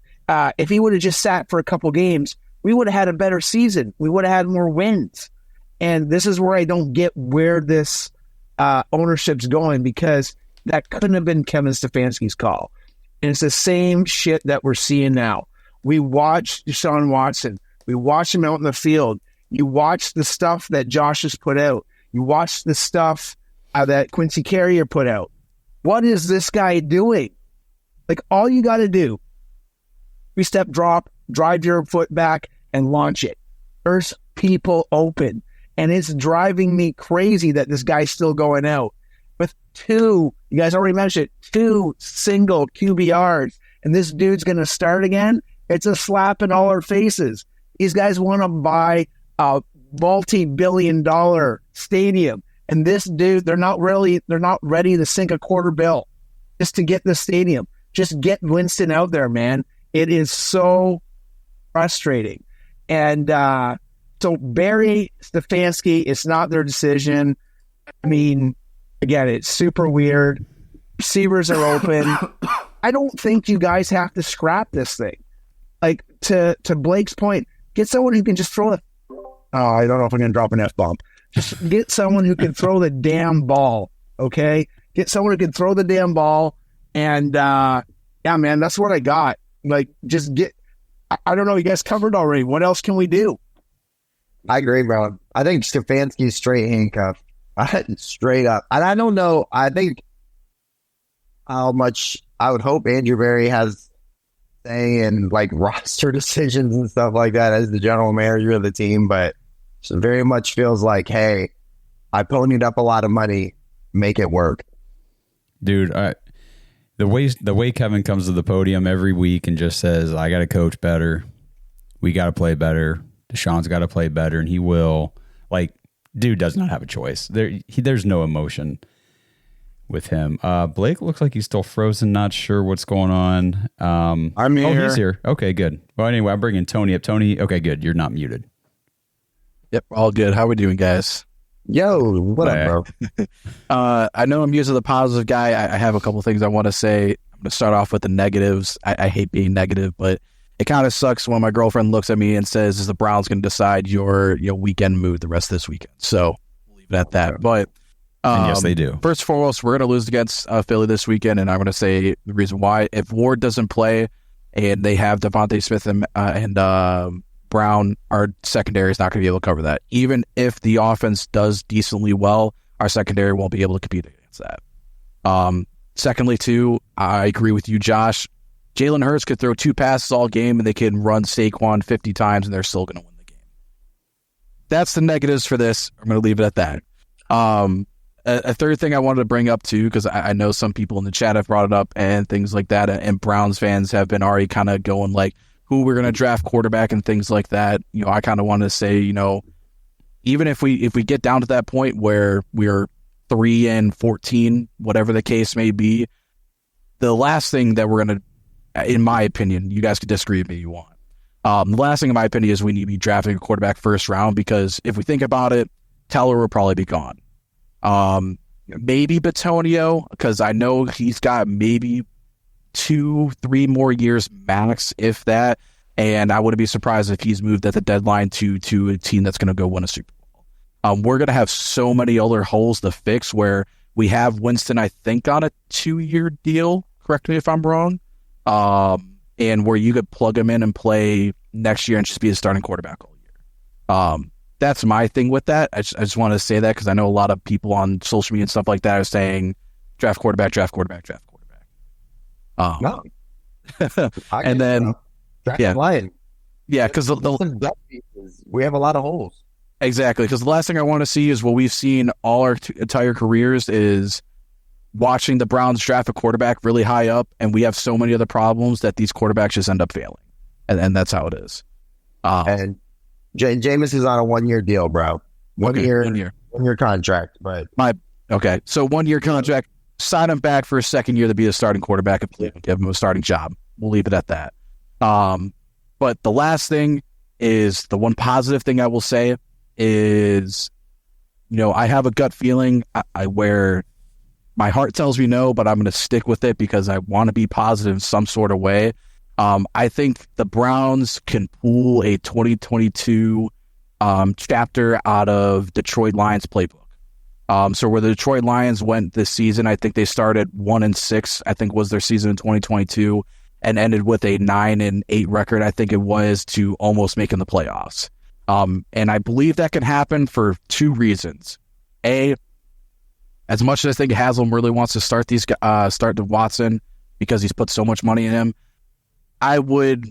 if he would have just sat for a couple games, we would have had a better season. We would have had more wins. And this is where I don't get where this ownership's going, because that couldn't have been Kevin Stefanski's call. And it's the same shit that we're seeing now. We watched Deshaun Watson. We watched him out in the field. You watch the stuff that Josh has put out. You watch the stuff that Quincy Carrier put out. What is this guy doing? Like, all you got to do, 3-step drop, drive your foot back, and launch it. There's people open. And it's driving me crazy that this guy's still going out with you guys already mentioned, 2 single QBRs, and this dude's going to start again. It's a slap in all our faces. These guys want to buy a multi-billion-dollar stadium. And this dude, they're not ready to sink a quarter bill just to get the stadium. Just get Winston out there, man. It is so frustrating. And so Barry Stefanski, it's not their decision. I mean, again, it's super weird. Receivers are open. I don't think you guys have to scrap this thing. Like, to Blake's point, get someone who can just throw the... Oh, I don't know if I'm going to drop an F-bomb. Just get someone who can throw the damn ball, okay? Get someone who can throw the damn ball. And, yeah, man, that's what I got. Like, just get... I don't know. You guys covered already. What else can we do? I agree, bro. I think Stefanski's straight handcuff. Straight up. And I don't know. I think how much I would hope Andrew Berry has say in like roster decisions and stuff like that as the general manager of the team, but it very much feels like, hey, I ponied up a lot of money, make it work. Dude, the way Kevin comes to the podium every week and just says, I got to coach better. We got to play better. Deshaun's got to play better, and he will. Like, dude does not have a choice. There's no emotion with him. Blake looks like he's still frozen. Not sure what's going on. I'm here. Oh, he's here. Okay, good. Well, anyway, I'm bringing Tony up. Tony, okay, good. You're not muted. Yep, all good. How we doing, guys? Yo, what up, bro? I know I'm usually the positive guy. I have a couple things I want to say. I'm going to start off with the negatives. I hate being negative, but it kind of sucks when my girlfriend looks at me and says, is the Browns going to decide your weekend mood the rest of this weekend? So we'll leave it at that. But and yes, they do. First and foremost, we're going to lose against Philly this weekend, and I'm going to say the reason why. If Ward doesn't play and they have Devontae Smith and Brown, our secondary is not going to be able to cover that. Even if the offense does decently well, our secondary won't be able to compete against that. Secondly, too, I agree with you, Josh. Jalen Hurts could throw 2 passes all game, and they can run Saquon 50 times, and they're still going to win the game. That's the negatives for this. I'm going to leave it at that. A third thing I wanted to bring up, too, because I know some people in the chat have brought it up and things like that, and Browns fans have been already kind of going like, who we're going to draft quarterback and things like that, I kind of want to say, even if we get down to that point where we're 3-14, whatever the case may be, the last thing that we're going to, in my opinion, you guys could disagree with me if you want. The last thing, in my opinion, is we need to be drafting a quarterback first round, because if we think about it, Teller will probably be gone. Maybe Bitonio, because I know he's got maybe 2-3 more years max, if that. And I wouldn't be surprised if he's moved at the deadline to a team that's going to go win a Super Bowl. We're going to have so many other holes to fix, where we have Winston, I think, on a 2-year deal. Correct me if I'm wrong. And where you could plug him in and play next year and just be a starting quarterback all year. That's my thing with that. I just want to say that, because I know a lot of people on social media and stuff like that are saying draft quarterback, draft quarterback, draft quarterback. No. And then draft Lion. Yeah, because we have a lot of holes. Exactly, because the last thing I want to see is what we've seen all our entire careers is watching the Browns draft a quarterback really high up, and we have so many other problems that these quarterbacks just end up failing, and that's how it is. And Jameis is on a 1-year deal, bro. One year contract. But so 1-year contract. Sign him back for a second year to be a starting quarterback and give him a starting job. We'll leave it at that. But the last thing is, the one positive thing I will say is, I have a gut feeling where my heart tells me no, but I'm going to stick with it because I want to be positive in some sort of way. I think the Browns can pull a 2022 chapter out of Detroit Lions playbook. So where the Detroit Lions went this season, I think they started 1-6, I think was their season in 2022, and ended with a 9-8 record, I think it was, to almost making the playoffs. And I believe that can happen for 2 reasons. A, as much as I think Haslam really wants to start the Watson because he's put so much money in him, I would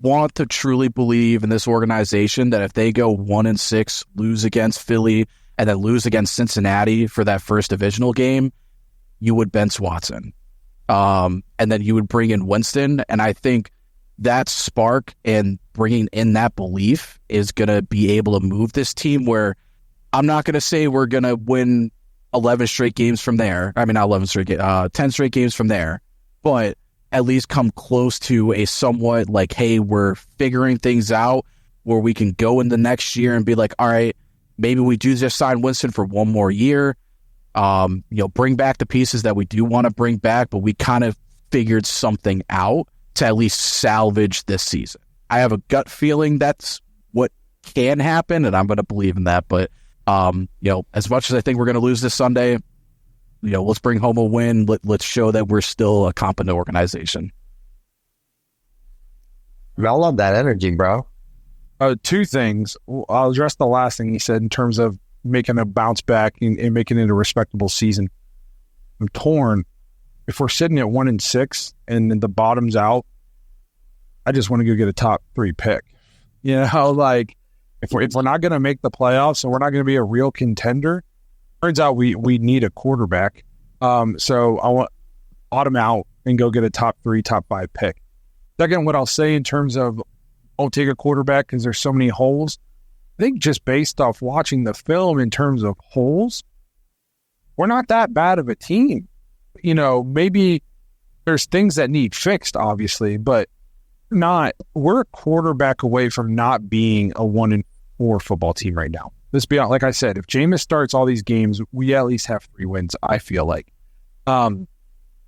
want to truly believe in this organization that if they go 1-6, lose against Philly, and then lose against Cincinnati for that first divisional game, you would bench Watson. And then you would bring in Winston. And I think that spark and bringing in that belief is going to be able to move this team, where I'm not going to say we're going to win 11 straight games from there. I mean, not 11 straight, 10 straight games from there, but at least come close to a somewhat like, hey, we're figuring things out, where we can go in the next year and be like, all right, maybe we do just sign Winston for 1 more year. Bring back the pieces that we do want to bring back, but we kind of figured something out to at least salvage this season. I have a gut feeling that's what can happen, and I'm going to believe in that. But, as much as I think we're going to lose this Sunday, let's bring home a win. Let's show that we're still a competent organization. I love that energy, bro. 2 things. I'll address the last thing he said in terms of making a bounce back and making it a respectable season. I'm torn. If we're sitting at 1-6 and then the bottom's out, I just want to go get a top 3 pick. Like if we're not going to make the playoffs and we're not going to be a real contender, turns out we need a quarterback. So I want bottom out and go get a top 3, top 5 pick. Second, what I'll say in terms of I'll take a quarterback because there's so many holes. I think just based off watching the film in terms of holes, we're not that bad of a team. Maybe there's things that need fixed, obviously, but we're a quarterback away from not being a 1-4 football team right now. Let's be honest. Like I said, if Jameis starts all these games, we at least have 3 wins, I feel like.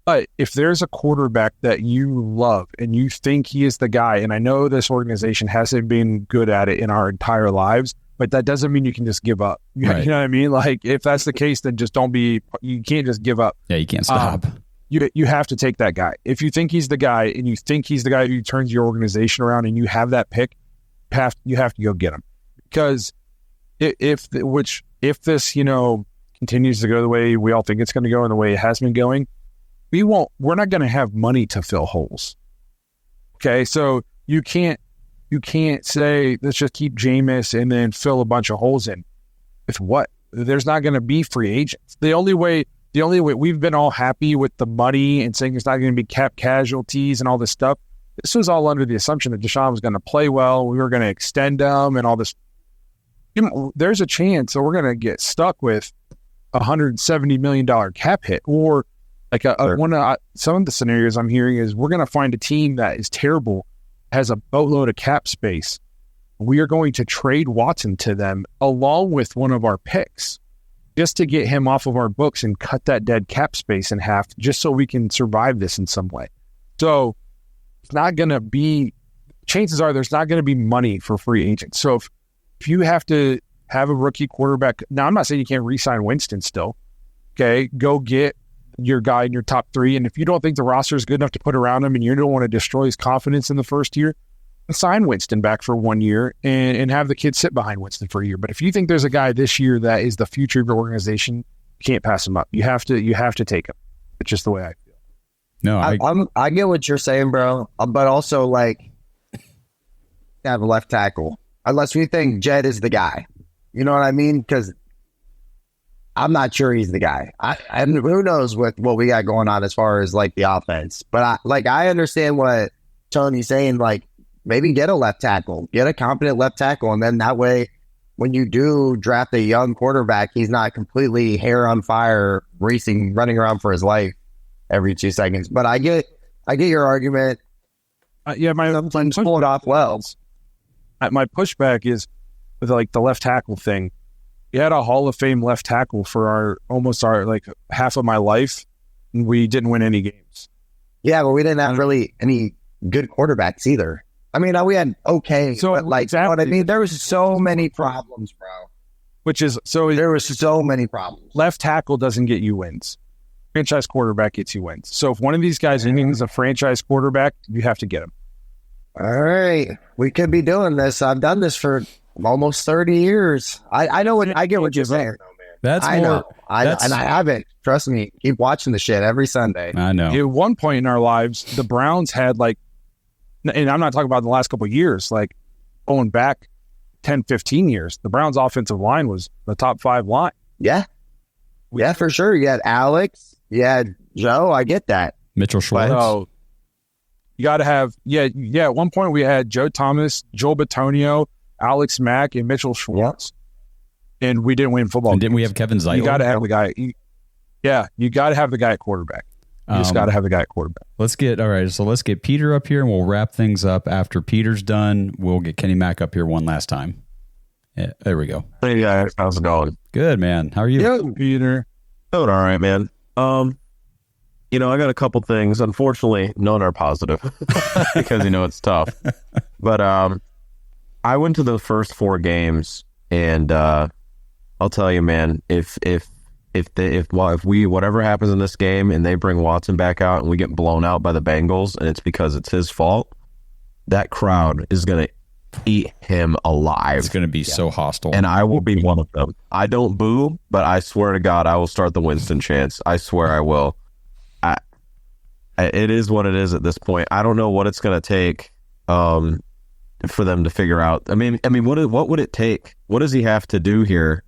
But if there's a quarterback that you love and you think he is the guy, and I know this organization hasn't been good at it in our entire lives, but that doesn't mean you can just give up. You know what I mean? Like, if that's the case, then just you can't just give up. Yeah, you can't stop. You have to take that guy. If you think he's the guy and you think he's the guy who turns your organization around and you have that pick, you have to go get him. Because if this, continues to go the way we all think it's going to go and the way it has been going, we're not going to have money to fill holes. Okay. So you can't say, let's just keep Jameis and then fill a bunch of holes in. With what? There's not going to be free agents. The only way we've been all happy with the money and saying there's not going to be cap casualties and all this stuff. this was all under the assumption that Deshaun was going to play well. We were going to extend him and all this. There's a chance that we're going to get stuck with $170 million cap hit, or like some of the scenarios I'm hearing is we're going to find a team that is terrible, has a boatload of cap space. We are going to trade Watson to them along with one of our picks just to get him off of our books and cut that dead cap space in half, just so we can survive this in some way. So it's not going to be, chances are there's not going to be money for free agents. So if you have to have a rookie quarterback, now I'm not saying you can't re-sign Winston still. Okay, go get your guy in your top 3. And if you don't think the roster is good enough to put around him and you don't want to destroy his confidence in the first year, sign Winston back for 1 year and have the kid sit behind Winston for a year. But if you think there's a guy this year that is the future of your organization, you can't pass him up. You have to take him. It's just the way I feel. No, I get what you're saying, bro. But also, like, have a left tackle unless we think Jed is the guy. You know what I mean? Because I'm not sure he's the guy. And who knows what we got going on as far as like the offense. But I understand what Tony's saying. Like, maybe get a left tackle, get a competent left tackle, and then that way, when you do draft a young quarterback, he's not completely hair on fire, running around for his life every 2 seconds. But I get your argument. My pull it off well. My pushback is with like the left tackle thing. We had a Hall of Fame left tackle for almost like half of my life, and we didn't win any games. Yeah, but we didn't have really any good quarterbacks either. I mean, we had okay, so but like, exactly. You know what I mean? There was so many problems, bro. There was so many problems. Left tackle doesn't get you wins. Franchise quarterback gets you wins. So if one of these guys is a franchise quarterback, you have to get him. All right, we could be doing this. I've done this for almost 30 years. I know what I get what you're saying. I know. I haven't. Trust me. Keep watching the shit every Sunday. I know. At one point in our lives, the Browns had like, and I'm not talking about the last couple of years, like going back 10, 15 years, the Browns offensive line was the top 5 line. Yeah. Yeah, for sure. You had Alex. You had Joe. I get that. Mitchell Schwartz. So you got to have, at one point we had Joe Thomas, Joel Bitonio, Alex Mack, and Mitchell Schwartz. Yep. And we didn't win football. And didn't we have Kevin Zeitler? You got to have the guy. You got to have the guy at quarterback. You just got to have the guy at quarterback. Let's get Peter up here, and we'll wrap things up. After Peter's done, we'll get Kenny Mack up here one last time. Yeah, there we go. Hey guys, how's it going? Good, man. How are you? Good, Peter. Doing all right, man. I got a couple things. Unfortunately, none are positive because it's tough. But I went to the first 4 games, and I'll tell you, man, if whatever happens in this game and they bring Watson back out and we get blown out by the Bengals and it's because it's his fault, that crowd is going to eat him alive. It's going to be so hostile. And I will be one of them. I don't boo, but I swear to God, I will start the Winston chants. I swear I will. It is what it is at this point. I don't know what it's going to take for them to figure out. I mean, what would it take? What does he have to do here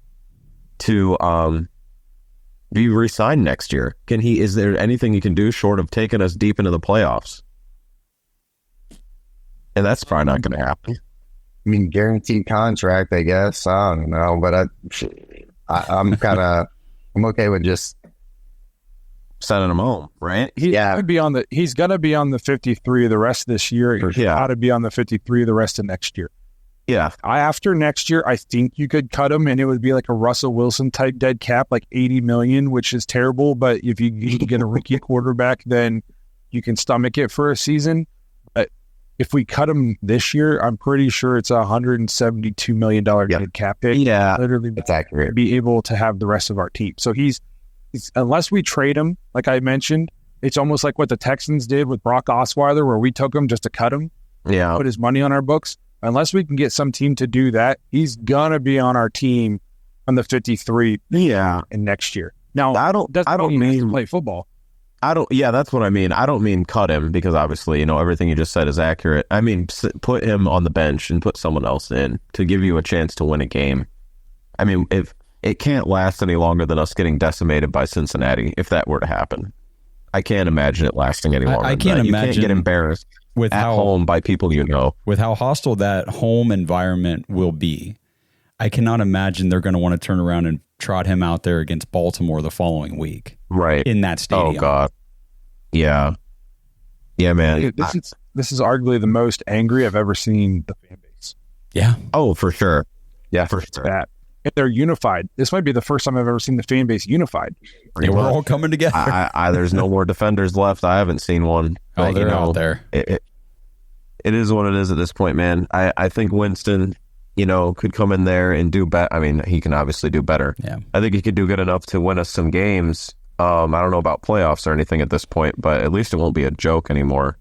to be re-signed next year? Is there anything he can do short of taking us deep into the playoffs? And that's probably not going to happen. I mean, guaranteed contract, I guess. I don't know, but I'm okay with just sending him home, right? He's going to be on the 53 the rest of this year. He's got to be on the 53 the rest of next year. Yeah. After next year, I think you could cut him and it would be like a Russell Wilson type dead cap, like $80 million, which is terrible. But if you get a rookie quarterback, then you can stomach it for a season. But if we cut him this year, I'm pretty sure it's $172 million dead cap hit. Yeah, literally, that's accurate. Be able to have the rest of our team. So he's unless we trade him, like I mentioned, it's almost like what the Texans did with Brock Osweiler, where we took him just to cut him. Yeah, put his money on our books. Unless we can get some team to do that, he's gonna be on our team on the 53. Yeah, in next year. Now, I don't mean play football. That's what I mean. I don't mean cut him because obviously, everything you just said is accurate. I mean, put him on the bench and put someone else in to give you a chance to win a game. I mean, if it can't last any longer than us getting decimated by Cincinnati, if that were to happen. I can't imagine it lasting any longer. I can't imagine. You can't get embarrassed. with at home by people you know. With how hostile that home environment will be, I cannot imagine they're going to want to turn around and trot him out there against Baltimore the following week. Right. In that stadium. Oh, God. Yeah. Yeah, man. This is arguably the most angry I've ever seen the fan base. Yeah. Oh, for sure. Yeah, for sure. That. If they're unified, this might be the first time I've ever seen the fan base unified. Yeah, we're all coming together. There's no more defenders left. I haven't seen one. Oh, they're out there. It is what it is at this point, man. I think Winston, could come in there and do better. I mean, he can obviously do better. Yeah. I think he could do good enough to win us some games. I don't know about playoffs or anything at this point, but at least it won't be a joke anymore.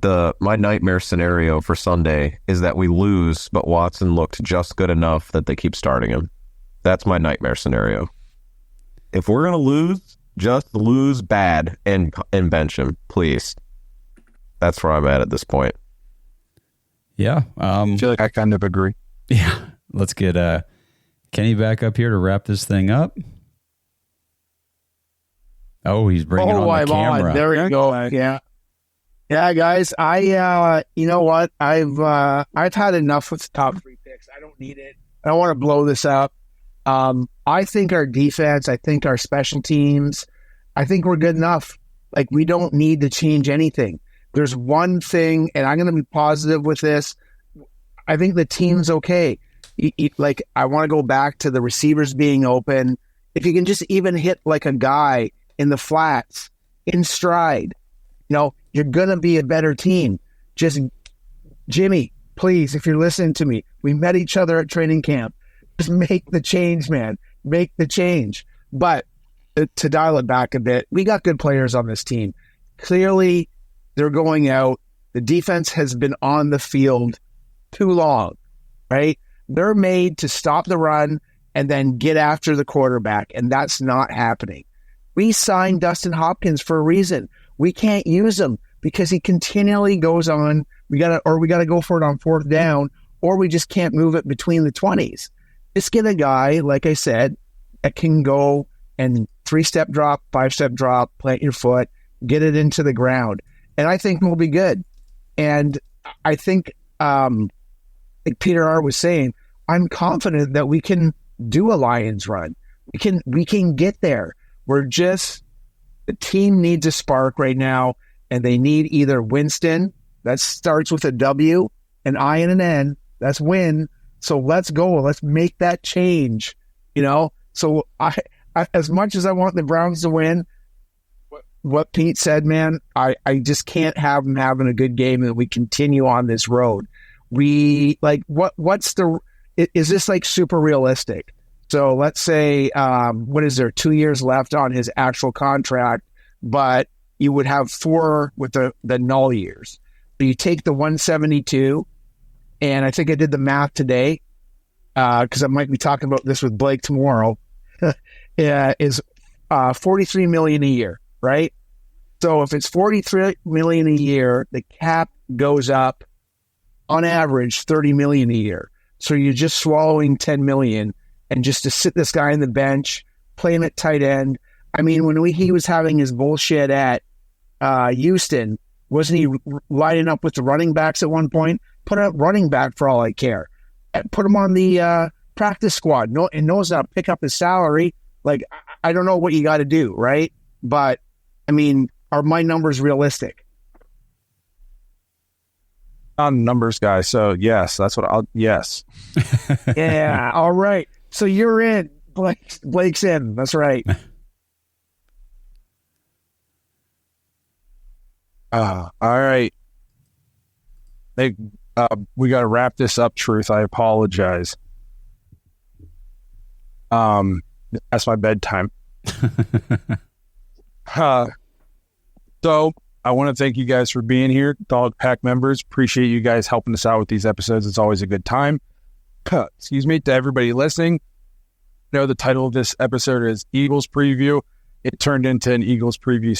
My nightmare scenario for Sunday is that we lose, but Watson looked just good enough that they keep starting him. That's my nightmare scenario. If we're gonna lose, just lose bad and bench him, please. That's where I'm at this point. Yeah, I feel like I kind of agree. Yeah, let's get Kenny back up here to wrap this thing up. Oh, he's bringing on the camera. There we go. Yeah, guys. You know what? I've had enough with the top 3 picks. I don't need it. I don't want to blow this up. I think our defense, I think our special teams, I think we're good enough. Like, we don't need to change anything. There's one thing, and I'm going to be positive with this. I think the team's okay. Like, I want to go back to the receivers being open. If you can just even hit like a guy in the flats, in stride, you're going to be a better team. Just, Jimmy, please, if you're listening to me, we met each other at training camp. Just make the change, man. Make the change. But to dial it back a bit, we got good players on this team. Clearly, they're going out. The defense has been on the field too long, right? They're made to stop the run and then get after the quarterback, and that's not happening. We signed Dustin Hopkins for a reason. We can't use him because he continually goes on. We gotta go for it on 4th down, or we just can't move it between the 20s. Just get a guy, like I said, that can go and 3-step drop, 5-step drop, plant your foot, get it into the ground. And I think we'll be good. And I think, like Peter R. was saying, I'm confident that we can do a Lions run. We can get there. The team needs a spark right now, and they need either Winston, that starts with a W, an I and an N, that's win. So let's go. Let's make that change, So I as much as I want the Browns to win, what Pete said, man, I just can't have them having a good game and we continue on this road. Is this like super realistic? So let's say, what is there, 2 years left on his actual contract, but you would have 4 with the null years. So you take the 172, and I think I did the math today, because I might be talking about this with Blake tomorrow, is $43 million a year, right? So if it's $43 million a year, the cap goes up on average $30 million a year. So you're just swallowing $10 million, and just to sit this guy on the bench, play him at tight end. I mean, when he was having his bullshit at Houston, wasn't he lining up with the running backs at one point? Put a running back for all I care. Put him on the practice squad. Knows how to pick up his salary. Like, I don't know what you got to do, right? But, I mean, are my numbers realistic? I'm a numbers guy, so yes, yes. Yeah, all right. So you're in. Blake's in. That's right. All right. We got to wrap this up, Truth. I apologize. That's my bedtime. So I want to thank you guys for being here, Dog Pack members. Appreciate you guys helping us out with these episodes. It's always a good time. Excuse me, to everybody listening. I know the title of this episode is Eagles Preview. It turned into an Eagles Preview /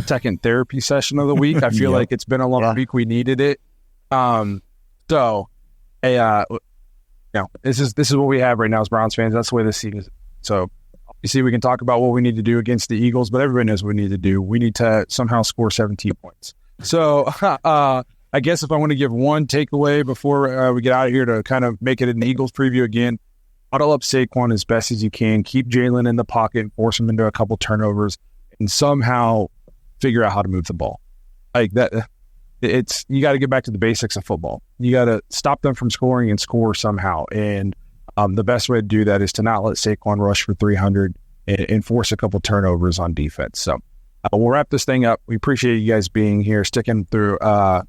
second therapy session of the week. I feel like it's been a long week. We needed it. This is what we have right now as Browns fans. That's the way this season is. So you see, we can talk about what we need to do against the Eagles, but everybody knows what we need to do. We need to somehow score 17 points. So I guess if I want to give one takeaway before we get out of here to kind of make it an Eagles preview again, huddle up Saquon as best as you can. Keep Jalen in the pocket and force him into a couple turnovers and somehow figure out how to move the ball. Like that, you got to get back to the basics of football. You got to stop them from scoring and score somehow. And the best way to do that is to not let Saquon rush for 300 and force a couple turnovers on defense. So we'll wrap this thing up. We appreciate you guys being here, sticking through a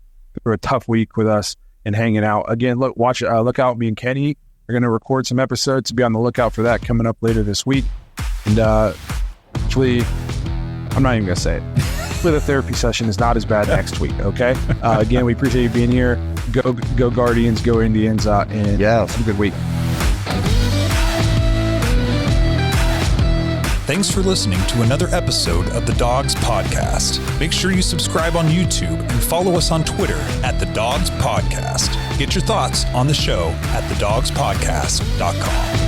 tough week with us and hanging out. Again, look out. Me and Kenny are going to record some episodes. Be on the lookout for that coming up later this week. And actually, I'm not even going to say it. Hopefully the therapy session is not as bad next week, okay? Again, we appreciate you being here. Go Guardians, go Indians, and have a good week. Thanks for listening to another episode of the Dawgs Podcast. Make sure you subscribe on YouTube and follow us on Twitter at the Dawgs Podcast. Get your thoughts on the show at thedawgspodcast.com.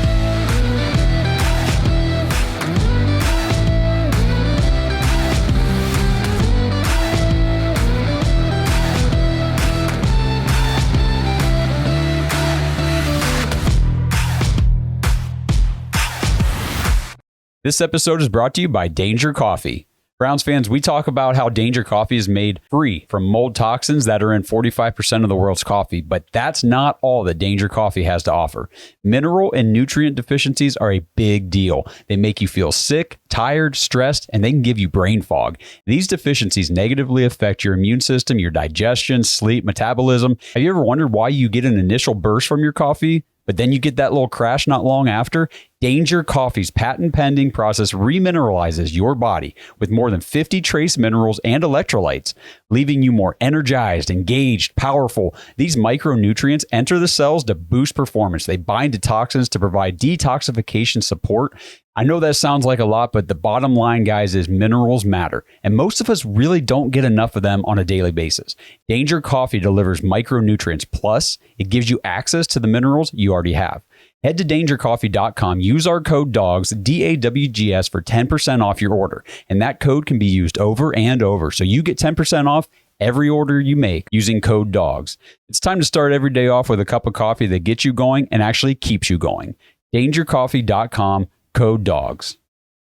This episode is brought to you by Danger Coffee. Browns fans, we talk about how Danger Coffee is made free from mold toxins that are in 45% of the world's coffee, but that's not all that Danger Coffee has to offer. Mineral and nutrient deficiencies are a big deal. They make you feel sick, tired, stressed, and they can give you brain fog. These deficiencies negatively affect your immune system, your digestion, sleep, metabolism. Have you ever wondered why you get an initial burst from your coffee, but then you get that little crash not long after? Danger Coffee's patent-pending process remineralizes your body with more than 50 trace minerals and electrolytes, leaving you more energized, engaged, powerful. These micronutrients enter the cells to boost performance. They bind to toxins to provide detoxification support. I know that sounds like a lot, but the bottom line, guys, is minerals matter, and most of us really don't get enough of them on a daily basis. Danger Coffee delivers micronutrients, plus it gives you access to the minerals you already have. Head to dangercoffee.com, use our code DAWGS, D-A-W-G-S, for 10% off your order. And that code can be used over and over. So you get 10% off every order you make using code DAWGS. It's time to start every day off with a cup of coffee that gets you going and actually keeps you going. Dangercoffee.com, code DAWGS.